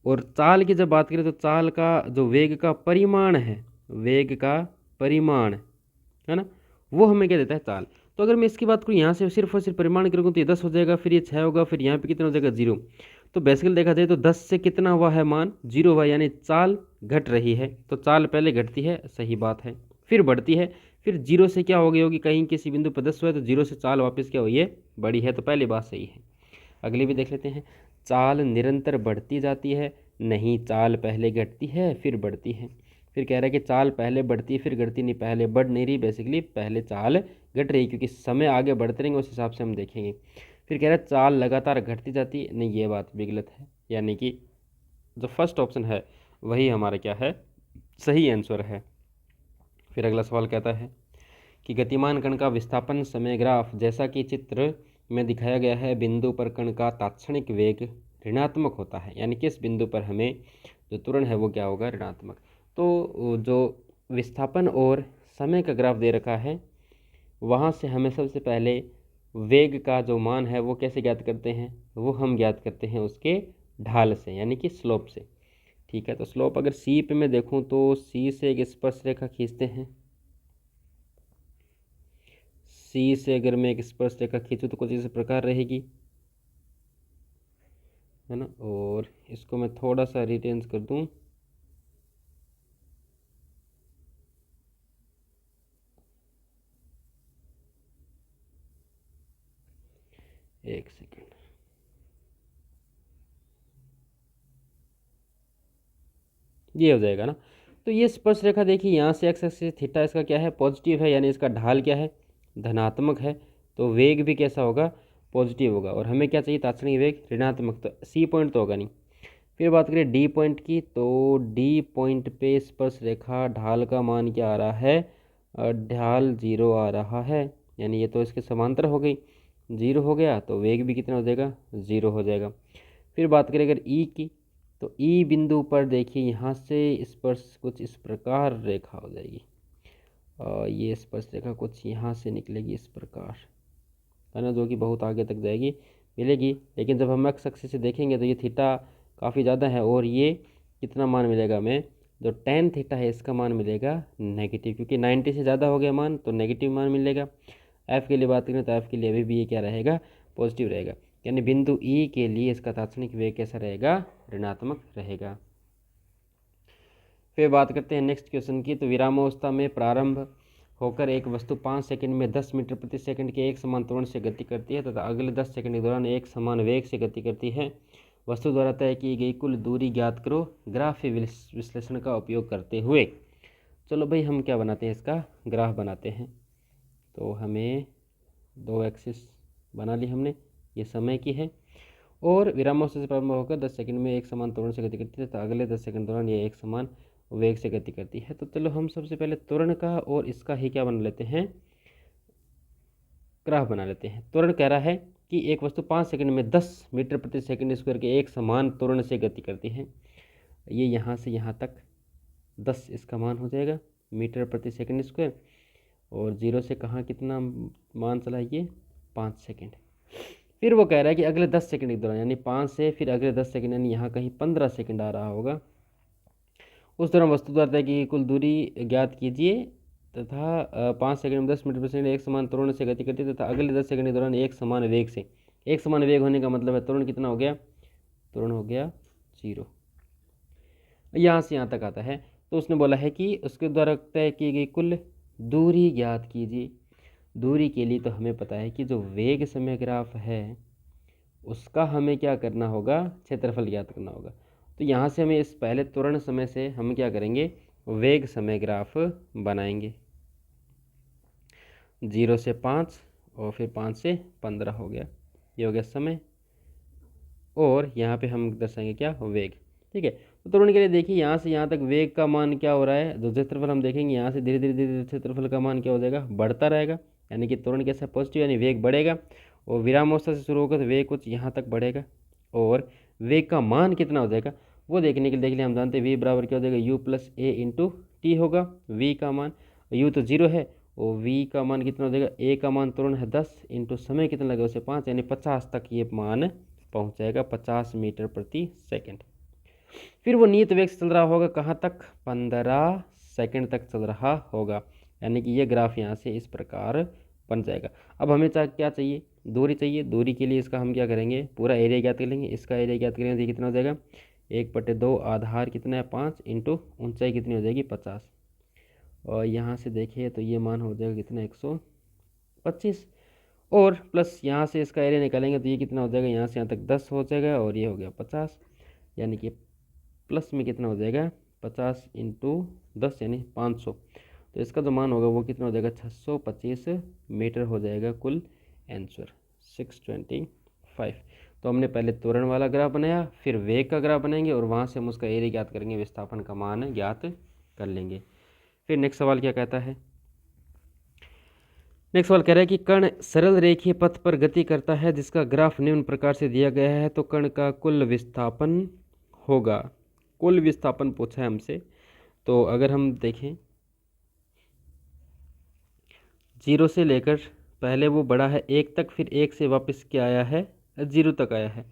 और चाल की जब बात करें तो चाल का जो वेग का परिमाण है, वेग का परिमाण है ना, वो हमें क्या देता है, चाल। तो अगर मैं इसकी बात करूँ यहाँ से सिर्फ और सिर्फ परिमाण करूँगा तो ये 10 हो जाएगा, फिर ये 6 होगा, फिर यहाँ पे कितना हो जाएगा, 0। तो बेसिकली देखा जाए तो 10 से कितना हुआ है मान, 0 हुआ, यानी चाल घट रही है। तो चाल पहले घटती है, सही बात है, फिर बढ़ती है, फिर 0 से क्या हो गई होगी, कहीं किसी बिंदु पर 10 हुआ है तो 0 से चाल वापस क्या हुई है, बड़ी है, तो पहली बात सही है। अगली भी देख लेते हैं। चाल निरंतर बढ़ती जाती है, नहीं, चाल पहले घटती है फिर बढ़ती है। फिर कह रहा है कि चाल पहले बढ़ती है फिर घटती नहीं, पहले बढ़ नहीं रही, बेसिकली पहले चाल घट रही, क्योंकि समय आगे बढ़ते रहेंगे उस हिसाब से हम देखेंगे। फिर कह रहा है चाल लगातार घटती जाती है, नहीं, ये बात भी गलत है, यानी कि जो फर्स्ट ऑप्शन है वही हमारा क्या है, सही आंसर है। फिर अगला सवाल कहता है कि गतिमान कण का विस्थापन समय ग्राफ जैसा कि चित्र में दिखाया गया है, बिंदु पर कण का तात्क्षणिक वेग ऋणात्मक होता है, यानी कि इस बिंदु पर हमें जो त्वरण है वो क्या होगा, ऋणात्मक। तो जो विस्थापन और समय का ग्राफ दे रखा है, वहाँ से हमें सबसे पहले वेग का जो मान है वो कैसे ज्ञात करते हैं, वो हम ज्ञात करते हैं उसके ढाल से, यानी कि स्लोप से। ठीक है, तो स्लोप अगर सी पे मैं देखूँ तो सी से एक स्पर्शरेखा खींचते हैं। सी से अगर मैं एक स्पर्शरेखा खींचूँ तो कुछ इस प्रकार रहेगी, है ना। और इसको मैं थोड़ा सा रिटेंस कर दूँ, एक सेकेंड, ये हो जाएगा ना। तो ये स्पर्श रेखा देखिए, यहाँ से एक्स एक्सिस थीटा इसका क्या है, पॉजिटिव है, यानी इसका ढाल क्या है, धनात्मक है। तो वेग भी कैसा होगा, पॉजिटिव होगा। और हमें क्या चाहिए, तात्क्षणिक वेग ऋणात्मक, तो सी पॉइंट तो होगा नहीं। फिर बात करें डी पॉइंट की, तो डी पॉइंट पे स्पर्श रेखा ढाल का मान क्या आ रहा है, ढाल 0 आ रहा है, यानी ये तो इसके समांतर हो गई, 0 हो गया, तो वेग भी कितना हो जाएगा, 0 हो जाएगा। फिर बात करें अगर ई की, तो ई बिंदु पर देखिए यहाँ से स्पर्श कुछ इस प्रकार रेखा हो जाएगी, और ये स्पर्श रेखा कुछ यहाँ से निकलेगी इस प्रकार, है ना, जो कि बहुत आगे तक जाएगी, मिलेगी। लेकिन जब हम एक्स एक्सिस से देखेंगे तो ये थीटा काफ़ी ज़्यादा है, और ये कितना मान मिलेगा हमें, जो टेन थीटा है इसका मान मिलेगा नेगेटिव, क्योंकि 90 से ज़्यादा हो गया मान तो नेगेटिव मान मिलेगा। एफ के लिए बात करें तो एफ के लिए अभी भी ये क्या रहेगा, पॉजिटिव रहेगा, यानी बिंदु ई के लिए इसका तात्क्षणिक वेग कैसा रहेगा, ऋणात्मक रहेगा। फिर बात करते हैं नेक्स्ट क्वेश्चन की, तो विरामावस्था में प्रारंभ होकर एक वस्तु 5 सेकंड में 10 मीटर प्रति सेकंड के एक समान त्वरण से गति करती है तथा अगले 10 सेकंड के दौरान एक समान वेग से गति करती है। वस्तु द्वारा तय की गई कुल दूरी ज्ञात करो ग्राफ विश्लेषण का उपयोग करते हुए। चलो भाई, हम क्या बनाते हैं, इसका ग्राफ बनाते हैं। तो हमें 2 एक्सिस बना ली हमने, ये समय की है, और विरामावस्था से प्रारंभ होकर 10 सेकंड में एक समान त्वरण से गति करती है तो अगले 10 सेकंड दौरान ये एक समान वेग से गति करती है। तो चलो हम सबसे पहले त्वरण का और इसका ही क्या बना लेते हैं, ग्राफ बना लेते हैं। त्वरण कह रहा है कि एक वस्तु 5 सेकंड में 10 मीटर प्रति सेकंड स्क्वायर के एक समान त्वरण से गति करती है। ये यहाँ से यहाँ तक 10 इसका मान हो जाएगा मीटर प्रति सेकंड स्क्वायर, और 0 से कहाँ कितना मान चला, ये 5 सेकंड। फिर वो कह रहा है कि अगले 10 सेकंड के दौरान, यानी 5 से फिर अगले 10 सेकंड, यानी यहाँ कहीं 15 सेकंड आ रहा होगा, उस दौरान वस्तु द्वारा तय की कुल दूरी ज्ञात कीजिए तथा 5 सेकंड में 10 मीटर प्रति सेकंड एक समान त्वरण से गति करती है तथा अगले 10 सेकंड के दौरान एक समान वेग से। एक समान वेग होने का मतलब है त्वरण कितना हो गया, त्वरण हो गया 0। यहाँ से यहाँ तक आता है, तो उसने बोला है कि उसके द्वारा तय की गई कुल दूरी ज्ञात कीजिए। दूरी के लिए तो हमें पता है कि जो वेग समय ग्राफ है उसका हमें क्या करना होगा, क्षेत्रफल ज्ञात करना होगा। तो यहाँ से हमें इस पहले त्वरण समय से हम क्या करेंगे, वेग समय ग्राफ बनाएंगे। 0 से 5 और फिर 5 से 15 हो गया, ये हो गया समय, और यहाँ पे हम दर्शाएंगे क्या, वेग। ठीक है, तो त्वरण के लिए देखिए यहाँ से यहाँ तक वेग का मान क्या हो रहा है, जो क्षेत्रफल हम देखेंगे यहाँ से धीरे धीरे धीरे क्षेत्रफल का मान क्या हो जाएगा, बढ़ता रहेगा, यानी कि त्वरण कैसा पॉजिटिव, यानी वेग बढ़ेगा। और विरामावस्था से शुरू होकर तो वेग कुछ यहाँ तक बढ़ेगा, और वेग का मान कितना हो जाएगा वो देखने के लिए देख लिया, हम जानते हैं वी बराबर क्या हो जाएगा, you plus A into T होगा। वी का मान, यू तो 0 है, और वी का मान कितना हो जाएगा, ए का मान त्वरण है 10 इंटू समय कितना लगेगा उसे 5, यानी 50 तक ये मान पहुँच जाएगा, 50 मीटर प्रति सेकेंड। फिर वो नियत वेग से चल रहा होगा कहाँ तक, 15 सेकंड तक चल रहा होगा, यानी कि ये ग्राफ यहाँ से इस प्रकार बन जाएगा। अब हमें क्या चाहिए, दूरी चाहिए। दूरी के लिए इसका हम क्या करेंगे, पूरा एरिया ज्ञात कर लेंगे। इसका एरिया ज्ञात करेंगे तो ये कितना हो जाएगा, 1/2 आधार कितना है 5 इंटू ऊंचाई कितनी हो जाएगी 50, और यहाँ से देखिए तो ये मान हो जाएगा कितना 125। और प्लस यहाँ से इसका एरिया निकालेंगे तो ये कितना हो जाएगा, यहाँ से यहाँ तक 10 हो जाएगा और ये हो गया 50, यानी कि प्लस में कितना हो जाएगा 50 × 10 यानी 500। तो इसका जो मान होगा वो कितना हो जाएगा 625 मीटर हो जाएगा कुल आंसर 625। तो हमने पहले त्वरण वाला ग्राफ बनाया, फिर वेग का ग्राफ बनाएंगे और वहाँ से हम उसका एरिया ज्ञात करेंगे, विस्थापन का मान ज्ञात कर लेंगे। फिर नेक्स्ट सवाल क्या कहता है, नेक्स्ट सवाल कह रहा है कि कण सरल रेखीय पथ पर गति करता है जिसका ग्राफ निम्न प्रकार से दिया गया है, तो कण का कुल विस्थापन होगा। कुल विस्थापन पूछा है हमसे। तो अगर हम देखें 0 से लेकर पहले वो बढ़ा है 1 तक, फिर 1 से वापस क्या आया है 0 तक आया है।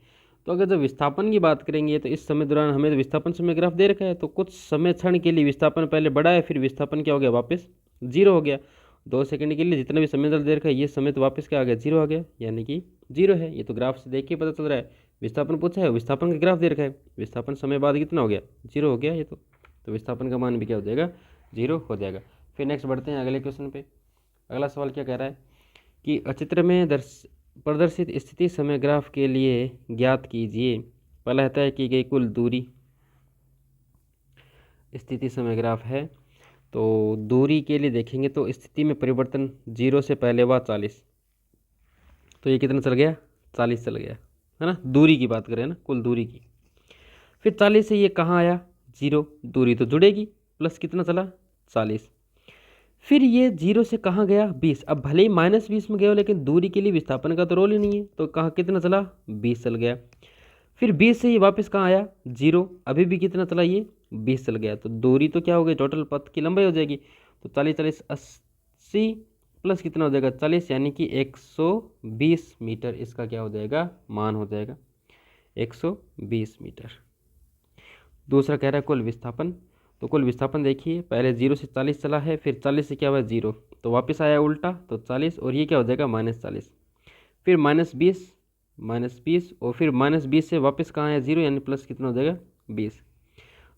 तो अगर जब विस्थापन की बात करेंगे तो इस समय दौरान हमें तो विस्थापन समय ग्राफ दे रखा है, तो कुछ समय क्षण के लिए विस्थापन पहले बढ़ा है, फिर विस्थापन क्या हो गया वापस 0 हो गया। 2 सेकंड के लिए जितना भी समय दर दे रखा है ये समय तो वापस क्या आ गया 0 आ गया, यानी कि 0 है। ये तो ग्राफ से देख के पता चल रहा है। विस्थापन पूछा है, विस्थापन का ग्राफ दे रखा है, विस्थापन समय बाद कितना हो गया 0 हो गया ये तो विस्थापन का मान भी क्या हो जाएगा 0 हो जाएगा। फिर नेक्स्ट बढ़ते हैं अगले क्वेश्चन पे। अगला सवाल क्या कह रहा है कि चित्र में प्रदर्शित स्थिति समय ग्राफ के लिए ज्ञात कीजिए। पहला है की गई कुल दूरी, स्थिति समय ग्राफ है। तो दूरी के लिए देखेंगे तो स्थिति में परिवर्तन 0 से पहले हुआ 40, तो ये कितना चल गया 40 चल गया, है ना। दूरी की बात करें ना, कुल दूरी की। फिर 40 से ये कहाँ आया 0, दूरी तो जुड़ेगी, प्लस कितना चला 40। फिर ये 0 से कहाँ गया 20। अब भले ही -20 में गया हो लेकिन दूरी के लिए विस्थापन का तो रोल ही नहीं है, तो कहाँ कितना चला 20 चल गया। फिर 20 से ये वापस कहाँ आया 0, अभी भी कितना चला ये 20 चल गया। तो दूरी तो क्या हो गई टोटल पथ की लंबाई हो जाएगी। तो 40 40 80 प्लस कितना हो जाएगा 40, यानी कि 120 मीटर इसका क्या हो जाएगा मान हो जाएगा 120 मीटर। दूसरा कह रहा है कुल विस्थापन। तो कुल विस्थापन देखिए पहले 0 से 40 चला है, फिर 40 से क्या हुआ 0, तो वापस आया उल्टा तो 40, और ये क्या हो जाएगा -40। फिर -20 और फिर -20 से वापस कहाँ आया 0, यानी प्लस कितना हो जाएगा 20।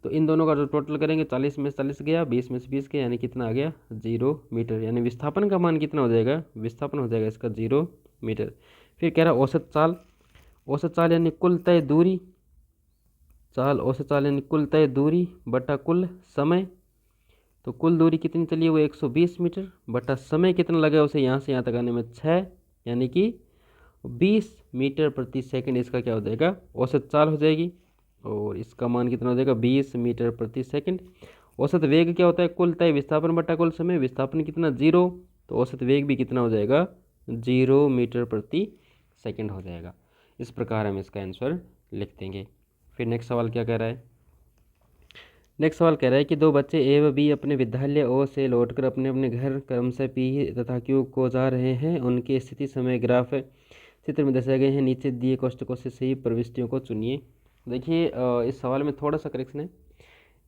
तो इन दोनों का जो टोटल करेंगे 40 में से 40 गया, 20 में से 20 गया, यानी कितना आ गया 0 मीटर। यानी विस्थापन का मान कितना हो जाएगा, विस्थापन हो जाएगा इसका 0 मीटर। फिर कह रहा औसत चाल। औसत चाल यानी कुल तय दूरी, चाल औसत चाल यानी कुल तय दूरी बटा कुल समय। तो कुल दूरी कितनी चली है वो 120 मीटर बटा समय कितना लगा उसे यहाँ से यहाँ तक आने में 6, यानी कि 20 मीटर प्रति सेकंड इसका क्या हो जाएगा औसत चाल हो जाएगी। और इसका मान कितना हो जाएगा 20 मीटर प्रति सेकंड। औसत वेग क्या होता है कुल तय विस्थापन बटा कुल समय, विस्थापन कितना 0, तो औसत वेग भी कितना हो जाएगा 0 मीटर प्रति सेकंड हो जाएगा। इस प्रकार हम इसका आंसर लिख देंगे। फिर नेक्स्ट सवाल क्या कह रहा है, नेक्स्ट सवाल कह रहा है कि 2 बच्चे ए व बी अपने विद्यालय ओ से लौटकर अपने अपने घर क्रमशः पी तथा क्यू को जा रहे हैं। उनके स्थिति समय ग्राफ चित्र में दर्शाए गए हैं, नीचे दिए कोष्ठकों से सही प्रविष्टियों को चुनिए। देखिए इस सवाल में थोड़ा सा करेक्शन है।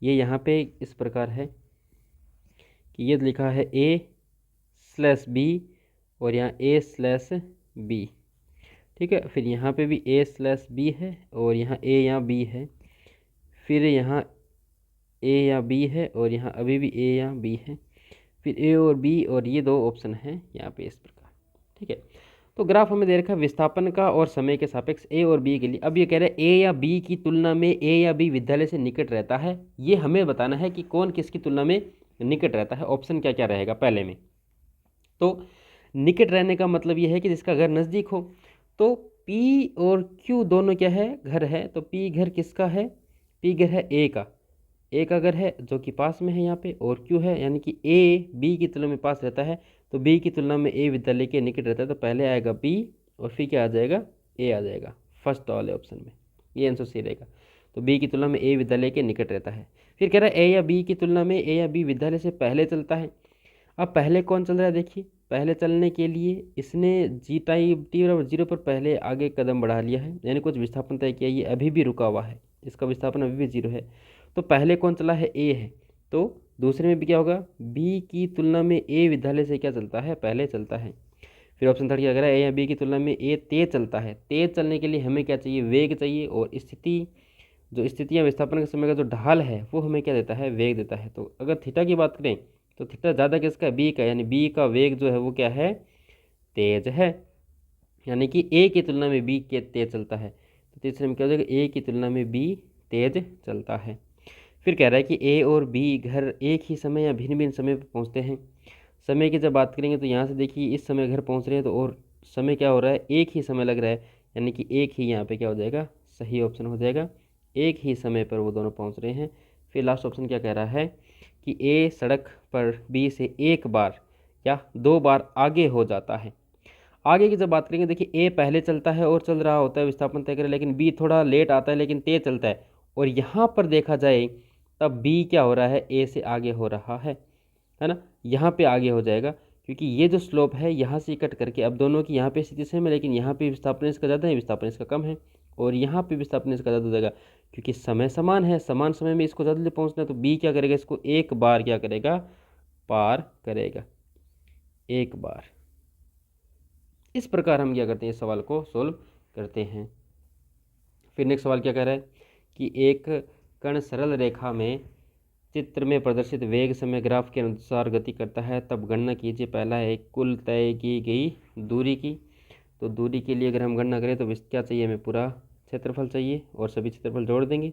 ये यहाँ पे इस प्रकार है कि ये लिखा है A/B और यहाँ A/B, ठीक है। फिर यहाँ पे भी A/B है और यहाँ A या B है, फिर यहाँ A या B है और यहाँ अभी भी A या B है, फिर A और B और ये 2 ऑप्शन हैं यहाँ पे इस प्रकार, ठीक है। तो ग्राफ हमें दे रखा है विस्थापन का और समय के सापेक्ष A और B के लिए। अब ये कह रहा है A या B की तुलना में A या B विद्यालय से निकट रहता है। ये हमें बताना है कि कौन किसकी तुलना में निकट रहता है। ऑप्शन क्या क्या रहेगा पहले में, तो निकट रहने का मतलब ये है कि जिसका घर नज़दीक हो। तो P और Q दोनों क्या है घर है, तो P घर किसका है, P घर है A का, A का घर है जो कि पास में है यहाँ पे, और Q है यानी कि A B की तुलना में पास रहता है, तो B की तुलना में A विद्यालय के निकट रहता है। तो पहले आएगा B और फिर क्या आ जाएगा A आ जाएगा फर्स्ट वाले ऑप्शन में, ये आंसर सही रहेगा। तो B की तुलना में A विद्यालय के निकट रहता है। फिर कह रहा है A या B की तुलना में A या B विद्यालय से पहले चलता है। अब पहले कौन चल रहा है, देखिए पहले चलने के लिए इसने T बराबर 0 पर पहले आगे कदम बढ़ा लिया है, यानी कुछ विस्थापन तय किया, ये अभी भी रुका हुआ है, इसका विस्थापन अभी भी 0 है। तो पहले कौन चला है A है, तो दूसरे में भी क्या होगा B की तुलना में A विद्यालय से क्या चलता है पहले चलता है। फिर ऑप्शन थर्ड क्या कह रहा है A या B की तुलना में A तेज चलता है। तेज चलने के लिए हमें क्या चाहिए वेग चाहिए, और स्थिति जो स्थितियाँ विस्थापन के समय का जो ढाल है वो हमें क्या देता है वेग देता है। तो अगर थीटा की बात करें तो थीटा ज़्यादा किसका B का, यानी B का वेग जो है वो क्या है तेज है। यानी कि ए की तुलना में बी के तेज चलता है। तो तीसरे में क्या हो जाएगा, ए की तुलना में बी तेज चलता है। फिर कह रहा है कि ए और बी घर एक ही समय या भिन्न भिन्न समय पर पहुंचते हैं। समय की जब बात करेंगे तो यहाँ से देखिए इस समय घर पहुंच रहे हैं, तो और समय क्या हो रहा है, एक ही समय लग रहा है, यानी कि एक ही यहाँ पे क्या हो जाएगा, सही ऑप्शन हो जाएगा, एक ही समय पर वो दोनों पहुंच रहे हैं। फिर लास्ट ऑप्शन क्या कह रहा है कि ए सड़क पर बी से एक बार या दो बार आगे हो जाता है। आगे की जब बात करेंगे, देखिए ए पहले चलता है और चल रहा होता है विस्थापन तय करे, लेकिन बी थोड़ा लेट आता है लेकिन तेज चलता है, और यहाँ पर देखा जाए तब बी क्या हो रहा है, ए से आगे हो रहा है ना, यहाँ पे आगे हो जाएगा, क्योंकि ये जो स्लोप है यहाँ से कट करके अब दोनों की यहाँ पे स्थिति सेम है, लेकिन यहाँ पे विस्थापन इसका ज़्यादा है, विस्थापन इसका कम है, और यहाँ पे विस्थापन इसका ज़्यादा हो जाएगा, क्योंकि समय समान है, समान समय में इसको ज़्यादा जल्दी पहुँचना है, तो बी क्या करेगा, इसको एक बार क्या करेगा, पार करेगा, एक बार। इस प्रकार हम क्या करते हैं, इस सवाल को सोल्व करते हैं। फिर नेक्स्ट सवाल क्या कह रहा है कि एक कण सरल रेखा में चित्र में प्रदर्शित वेग समय ग्राफ के अनुसार गति करता है, तब गणना कीजिए। पहला है कुल तय की गई दूरी की। तो दूरी के लिए अगर हम गणना करें तो क्या चाहिए, हमें पूरा क्षेत्रफल चाहिए और सभी क्षेत्रफल जोड़ देंगे,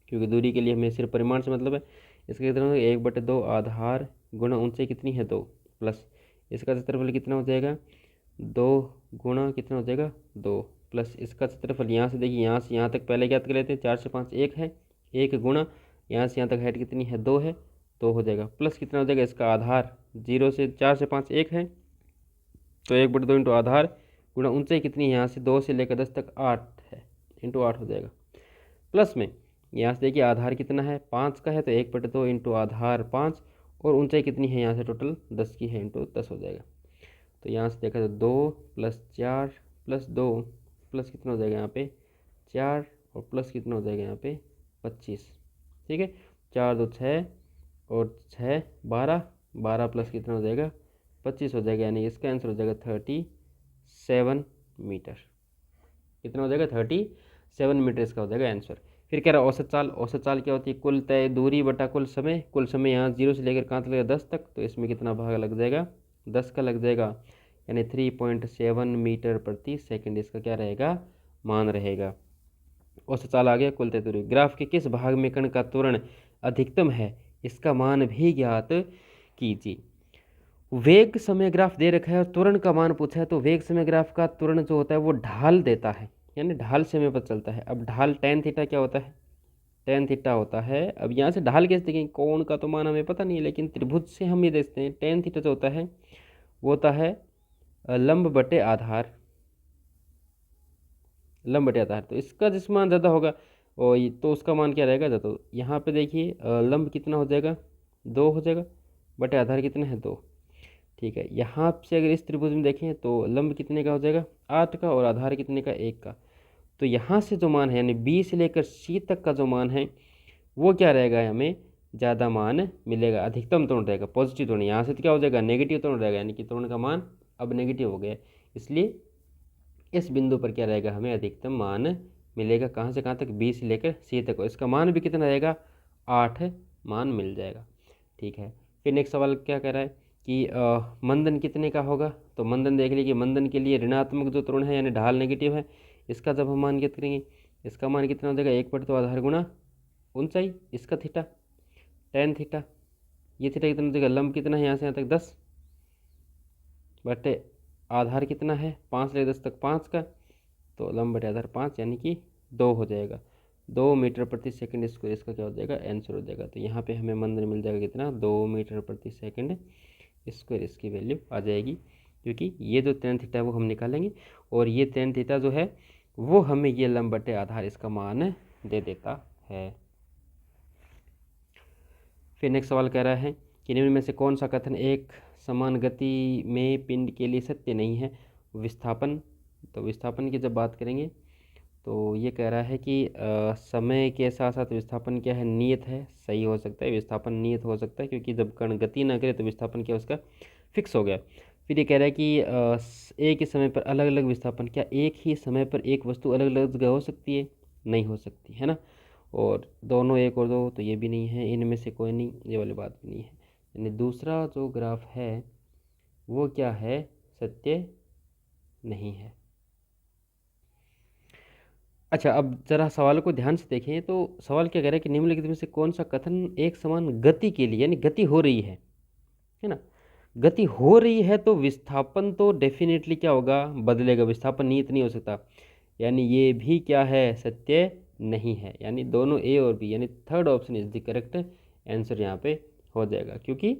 क्योंकि दूरी के लिए हमें सिर्फ परिमाण से मतलब है। इसका कितना होगा, 1/2 आधार गुणा ऊंचाई कितनी है 2, प्लस इसका क्षेत्रफल कितना हो जाएगा, 2 गुणा कितना हो जाएगा 2, प्लस इसका क्षेत्रफल यहाँ से देखिए, यहाँ से यहाँ तक पहले ज्ञात कर लेते हैं, 4 से 5 1 है, 1 गुणा यहाँ से यहाँ तक हाइट कितनी है 2 है, 2 हो जाएगा, प्लस कितना हो जाएगा, इसका आधार 0 से 4 से 5 1 है, तो 1/2 इंटू आधार गुणा ऊंचाई कितनी है, यहाँ से 2 से लेकर 10 तक 8 है, इंटू 8 हो जाएगा, प्लस में यहाँ से देखिए आधार कितना है 5 का है, तो 1/2 इंटू आधार 5, और ऊंचाई कितनी है यहाँ से टोटल 10 की है, इंटू 10 हो जाएगा। तो यहाँ से देखा तो 2 + 4 + 2 प्लस कितना हो जाएगा यहाँ पे 4, और प्लस कितना हो जाएगा यहाँ पे 25। ठीक है, 4 2 6 और 6 12, 12 प्लस कितना हो जाएगा 25 हो जाएगा, यानी इसका आंसर हो जाएगा 37 मीटर। कितना हो जाएगा 37 मीटर इसका हो जाएगा आंसर। फिर कह रहा है औसत चाल। औसत चाल क्या होती है, कुल तय दूरी बटा कुल समय। कुल समय यहाँ 0 से लेकर कहाँ तक लगेगा 10 तक, तो इसमें कितना भाग लग जाएगा 10 का लग जाएगा, यानी 3.7 मीटर प्रति सेकंड इसका क्या रहेगा, मान रहेगा। औसत चाल आ गया। कुल तय दूरी। ग्राफ के किस भाग में कण का त्वरण अधिकतम है, इसका मान भी ज्ञात कीजिए। वेग समय ग्राफ दे रखा है और त्वरण का मान पूछा है, तो वेग समय ग्राफ का त्वरण जो होता है वो ढाल देता है, यानी ढाल से हमें पता चलता है। अब ढाल tan थीटा क्या होता है, tan थीटा होता है, अब यहाँ से ढाल कैसे देखेंगे, कोण का तो मान हमें पता नहीं है, लेकिन त्रिभुज से हम ये देखते हैं tan थीटा जो होता है वो होता है लंब बटे आधार, लंब बटे आधार। तो इसका जिस मान ज़्यादा होगा और तो उसका मान क्या रहेगा ज़्यादा। तो यहाँ पे देखिए लंब कितना हो जाएगा 2 हो जाएगा, बटे आधार कितना है 2। ठीक है, यहाँ से अगर इस त्रिभुज में देखें तो लंब कितने का हो जाएगा 8 का, और आधार कितने का 1 का। तो यहाँ से जो मान है यानी बी से लेकर सी तक का जो मान है वो क्या रहेगा, हमें ज़्यादा मान मिलेगा, अधिकतम त्वरण रहेगा, पॉजिटिव त्वरण। यहाँ से तो क्या हो जाएगा नेगेटिव त्वरण रहेगा, यानी कि त्वरण का मान अब नेगेटिव हो गया, इसलिए इस बिंदु पर क्या रहेगा, हमें अधिकतम मान मिलेगा। कहाँ से कहाँ तक, बी से लेकर सी तक, इसका मान भी कितना रहेगा 8 मान मिल जाएगा। ठीक है, फिर नेक्स्ट सवाल क्या कह रहा है कि मंदन कितने का होगा। तो मंदन देख लीजिए, मंदन के लिए ऋणात्मक जो त्वरण है यानी ढाल नेगेटिव है, इसका जब हम मान ज्ञात करेंगे इसका मान कितना हो जाएगा 1/2 आधार गुणा ऊंचाई, इसका थीटा tan थीटा, ये थीटा कितना हो जाएगा, लंब कितना है यहाँ से यहाँ तक 10 बटे आधार कितना है 5 ले 10 तक 5 का, तो लंब बटे आधार 5 यानी कि 2 हो जाएगा, 2 मीटर प्रति सेकंड स्क्वायर इसका क्या हो जाएगा आंसर हो जाएगा। तो यहाँ पे हमें मंदन मिल जाएगा कितना 2 मीटर प्रति सेकंड स्क्वायर, इसकी वैल्यू आ जाएगी, क्योंकि ये जो tan थीटा है वो हम निकालेंगे, और ये tan थीटा जो है वो हमें ये लंब बटे आधार इसका मान दे देता है। फिर नेक्स्ट सवाल कह रहा है कि निम्न में से कौन सा कथन एक समान गति में पिंड के लिए सत्य नहीं है। विस्थापन। तो विस्थापन की जब बात करेंगे तो ये कह रहा है कि समय के साथ साथ विस्थापन क्या है, नियत है। सही हो सकता है, विस्थापन नियत हो सकता है, क्योंकि जब कण गति ना करे तो विस्थापन क्या उसका फिक्स हो गया। फिर ये कह रहा है कि एक ही समय पर अलग अलग विस्थापन, क्या एक ही समय पर एक वस्तु अलग अलग जगह हो सकती है, नहीं हो सकती है ना। और दोनों 1 और 2 तो ये भी नहीं है, इनमें से कोई नहीं, ये वाली बात भी नहीं है। यानी दूसरा जो ग्राफ है वो क्या है, सत्य नहीं है। अच्छा, अब जरा सवाल को ध्यान से देखें तो सवाल क्या कह रहा है कि निम्नलिखित में से कौन सा कथन एक समान गति के लिए, यानी गति हो रही है ना, गति हो रही है तो विस्थापन तो डेफिनेटली क्या होगा, बदलेगा, विस्थापन नियत नहीं हो सकता, यानी ये भी क्या है, सत्य नहीं है। यानी दोनों ए और बी, यानी third option is the correct answer यहाँ पे हो जाएगा, क्योंकि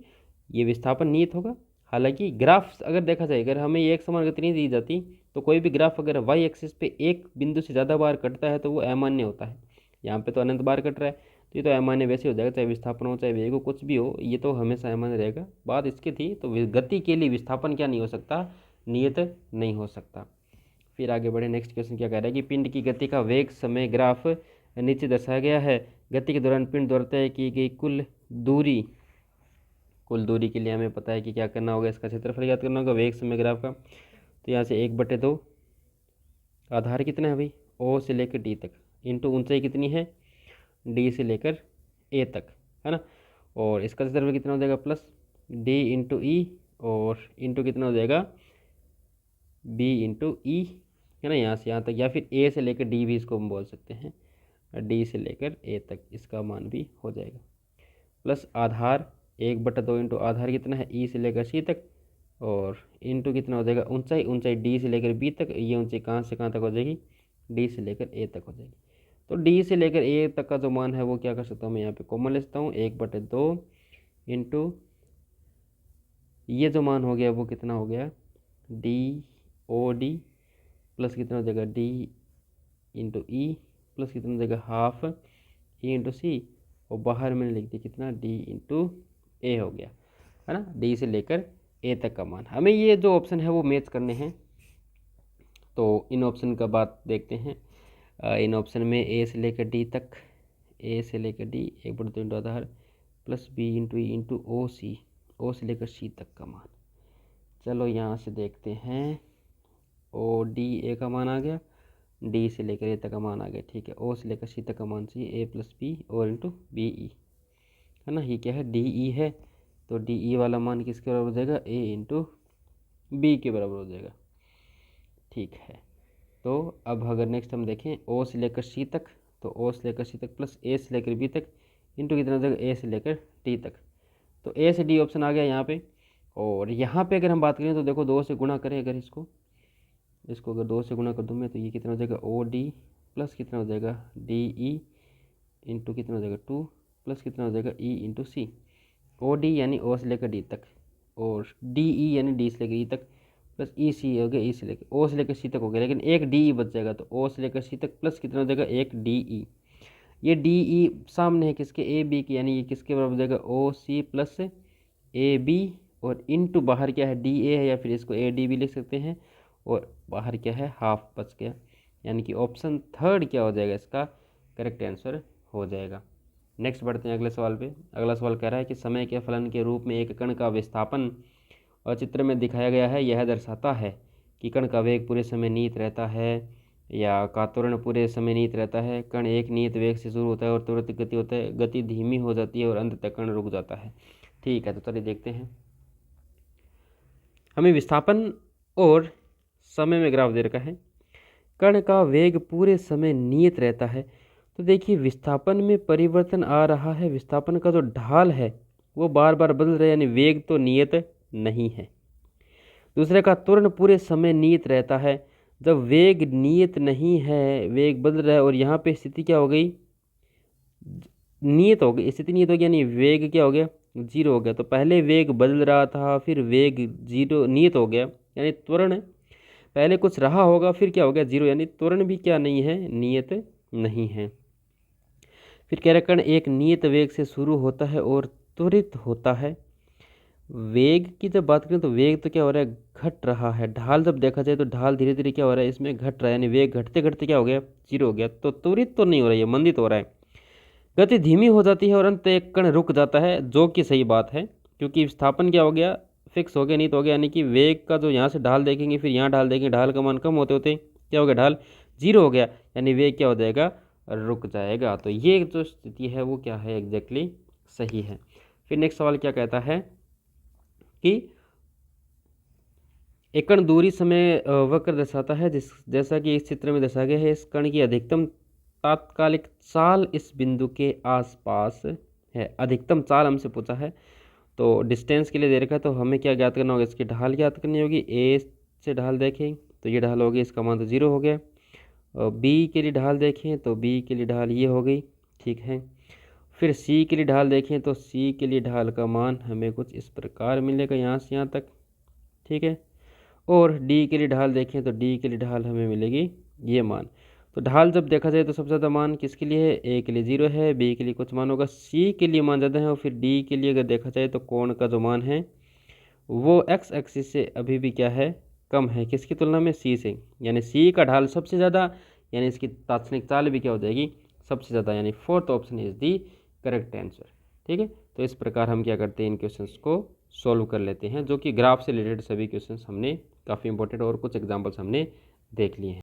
ये विस्थापन नियत होगा। हालांकि ग्राफ अगर देखा जाए, अगर हमें ये एक समान गति नहीं दी जाती तो कोई भी ग्राफ अगर वाई एक्सिस पे एक बिंदु से ज़्यादा बार कटता है तो वो अमान्य होता है। यहाँ पे तो अनंत बार कट रहा है तो ये तो अमान्य वैसे हो जाएगा, चाहे विस्थापन हो चाहे वेग हो, कुछ भी हो, ये तो हमेशा अमान्य रहेगा। बात इसकी थी, तो गति के लिए विस्थापन क्या नहीं हो सकता, नियत नहीं हो सकता। फिर आगे बढ़े, नेक्स्ट क्वेश्चन क्या कह रहा है कि पिंड की गति का वेग समय ग्राफ नीचे दर्शाया गया है। गति के दौरान पिंड द्वारा तय की गई कुल दूरी के लिए हमें पता है कि क्या करना होगा, इसका क्षेत्रफल ज्ञात करना होगा वेग समय ग्राफ का। तो यहाँ से 1/2 आधार कितना है भाई, ओ से लेकर डी तक, इंटू ऊंचाई कितनी है, डी से लेकर ए तक, है ना। और इसका क्षेत्रफल कितना हो जाएगा, प्लस डी इंटू ई, और इंटू कितना हो जाएगा, बी इंटू ई, है ना, यहाँ से यहाँ तक, या फिर ए से लेकर डी भी इसको हम बोल सकते हैं, डी से लेकर ए तक इसका मान भी हो जाएगा। प्लस आधार 1/2 इंटू आधार कितना है, ई से लेकर सी तक, और इंटू कितना हो जाएगा, ऊंचाई डी से लेकर बी तक, ये ऊंचाई कहाँ से कहाँ तक हो जाएगी, डी से लेकर ए तक हो जाएगी। तो डी से लेकर ए तक का जो मान है वो क्या कर सकता हूँ मैं यहाँ पे कॉमन ले सकता हूँ, 1/2 इंटू ये जो मान हो गया वो कितना हो गया, डी ओ डी, प्लस कितना हो जाएगा, डी इंटू ई, प्लस कितना हो जाएगा, हाफ ई इंटू सी, और बाहर मैंने लिख दिया कितना, डी इंटू ए हो गया, है ना। डी से लेकर ए तक का मान, हमें ये जो ऑप्शन है वो मैच करने हैं। तो इन ऑप्शन का बात देखते हैं। इन ऑप्शन में ए से लेकर डी तक, ए से लेकर डी 1/2 इंटू आधार, plus B into E into O C, O से लेकर सी तक का मान। चलो यहाँ से देखते हैं, ओ डी ए का मान आ गया, डी से लेकर ए तक का मान आ गया, ठीक है। ओ से लेकर सी तक का मान चाहिए, ए प्लस बी और इंटू बी ई, है ना। ये क्या है, डी ई है, तो डी ई वाला मान किसके बराबर हो जाएगा, ए इंटू बी के बराबर हो जाएगा, ठीक है। तो अब अगर नेक्स्ट हम देखें ओ से लेकर सी तक, तो ओ से लेकर सी तक प्लस ए से लेकर बी तक इंटू कितना हो जाएगा, ए से लेकर डी तक। तो ए से डी ऑप्शन आ गया यहाँ पे। और यहाँ पे अगर हम बात करें तो देखो 2 से गुणा करें, अगर इसको अगर 2 से गुणा कर दूँ मैं, तो ये कितना हो जाएगा, ओ डी प्लस कितना हो जाएगा, डी ई इंटू कितना हो जाएगा 2, प्लस कितना हो जाएगा, ई इंटू सी। ओ डी यानी ओ से लेकर डी तक, और डी ई यानी डी से लेकर ई तक, प्लस ई सी हो गया, ई से लेकर ओ से लेकर सी तक हो गया, लेकिन एक डी ई बच जाएगा, तो ओ से लेकर सी तक प्लस कितना हो जाएगा, एक डी ई। ये डी ई सामने है किसके, ए बी के, यानी ये किसके बराबर हो जाएगा, ओ सी प्लस ए बी, और इनटू बाहर क्या है, डी ए है, या फिर इसको ए डी भी लिख सकते हैं, और बाहर क्या है, हाफ बच गया। यानी कि ऑप्शन थर्ड क्या हो जाएगा, इसका करेक्ट आंसर हो जाएगा। नेक्स्ट बढ़ते हैं अगले सवाल पे। अगला सवाल कह रहा है कि समय के फलन के रूप में एक कण का विस्थापन और चित्र में दिखाया गया है, यह दर्शाता है कि कण का वेग पूरे समय नियत रहता है या का त्वरण पूरे समय नियत रहता है। कण एक नियत वेग से शुरू होता है और त्वरित गति होता है, गति धीमी हो जाती है और अंततः कण रुक जाता है। ठीक है, तो चलिए देखते हैं। हमें विस्थापन और समय में ग्राफ दे रखा है। कण का वेग पूरे समय नियत रहता है, तो देखिए विस्थापन में परिवर्तन आ रहा है, विस्थापन का जो ढाल है वो बार बार बदल रहा है, यानी वेग तो नियत नहीं है। दूसरे का त्वरण पूरे समय नियत रहता है, जब वेग नियत नहीं है, वेग बदल रहा है, और यहाँ पे स्थिति क्या हो गई, नियत हो गई, स्थिति नियत हो गई, यानी वेग क्या हो गया, 0 हो गया। तो पहले वेग बदल रहा था, फिर वेग 0 नियत हो गया, यानी त्वरण पहले कुछ रहा होगा, फिर क्या हो गया, 0, यानी त्वरण भी क्या नहीं है, नियत नहीं है। फिर कह रहा कण एक नियत वेग से शुरू होता है और त्वरित होता है। वेग की जब बात करें तो वेग तो क्या हो रहा है, घट रहा है। ढाल जब देखा जाए तो ढाल धीरे धीरे क्या हो रहा है, इसमें घट रहा है, यानी वेग घटते घटते क्या हो गया, 0 हो गया। तो त्वरित तो नहीं हो रहा है, मंदित हो रहा है। गति धीमी हो जाती है और अंत एक कण रुक जाता है, जो कि सही बात है, क्योंकि विस्थापन क्या हो गया, फिक्स हो गया, नहीं तो हो गया, यानी कि वेग का जो यहाँ से ढाल देखेंगे फिर यहाँ ढाल देखेंगे, ढाल का मान कम होते होते क्या हो गया, ढाल 0 हो गया, यानी वेग क्या हो जाएगा, रुक जाएगा। तो ये जो स्थिति है वो क्या है, एग्जैक्टली सही है। फिर नेक्स्ट सवाल क्या कहता है कि एक कण दूरी समय वक्र दर्शाता है, जैसा कि इस चित्र में दर्शाया गया है। इस कण की अधिकतम तात्कालिक चाल इस बिंदु के आसपास है। अधिकतम चाल हमसे पूछा है, तो डिस्टेंस के लिए दे रखा है, तो हमें क्या ज्ञात करना होगा, इसकी ढाल ज्ञात करनी होगी। ए से ढाल देखें तो ये ढाल होगी, इसका मान तो 0 हो गया। और बी के लिए ढाल देखें तो बी के लिए ढाल ये हो गई, ठीक है। फिर सी के लिए ढाल देखें तो सी के लिए ढाल का मान हमें कुछ इस प्रकार मिलेगा, यहाँ से यहाँ तक, ठीक है। और डी के लिए ढाल देखें तो डी के लिए ढाल हमें मिलेगी ये मान। तो ढाल जब देखा जाए तो सबसे ज़्यादा मान किसके लिए है, ए के लिए 0 है, बी के लिए कुछ मान होगा, सी के लिए मान ज़्यादा है। और फिर डी के लिए अगर देखा जाए तो कोण का जो मान है वो एक्स एक्सिस से अभी भी क्या है, कम है, किसकी तुलना में, सी से। यानी सी का ढाल सबसे ज़्यादा, यानी इसकी तात्क्षणिक चाल भी क्या हो जाएगी, सबसे ज़्यादा। यानी fourth option is the correct answer, ठीक है। तो इस प्रकार हम क्या करते हैं, इन क्वेश्चंस को सॉल्व कर लेते हैं, जो कि ग्राफ से रिलेटेड सभी क्वेश्चंस हमने काफ़ी इंपॉर्टेंट और कुछ एग्जाम्पल्स हमने देख लिए हैं।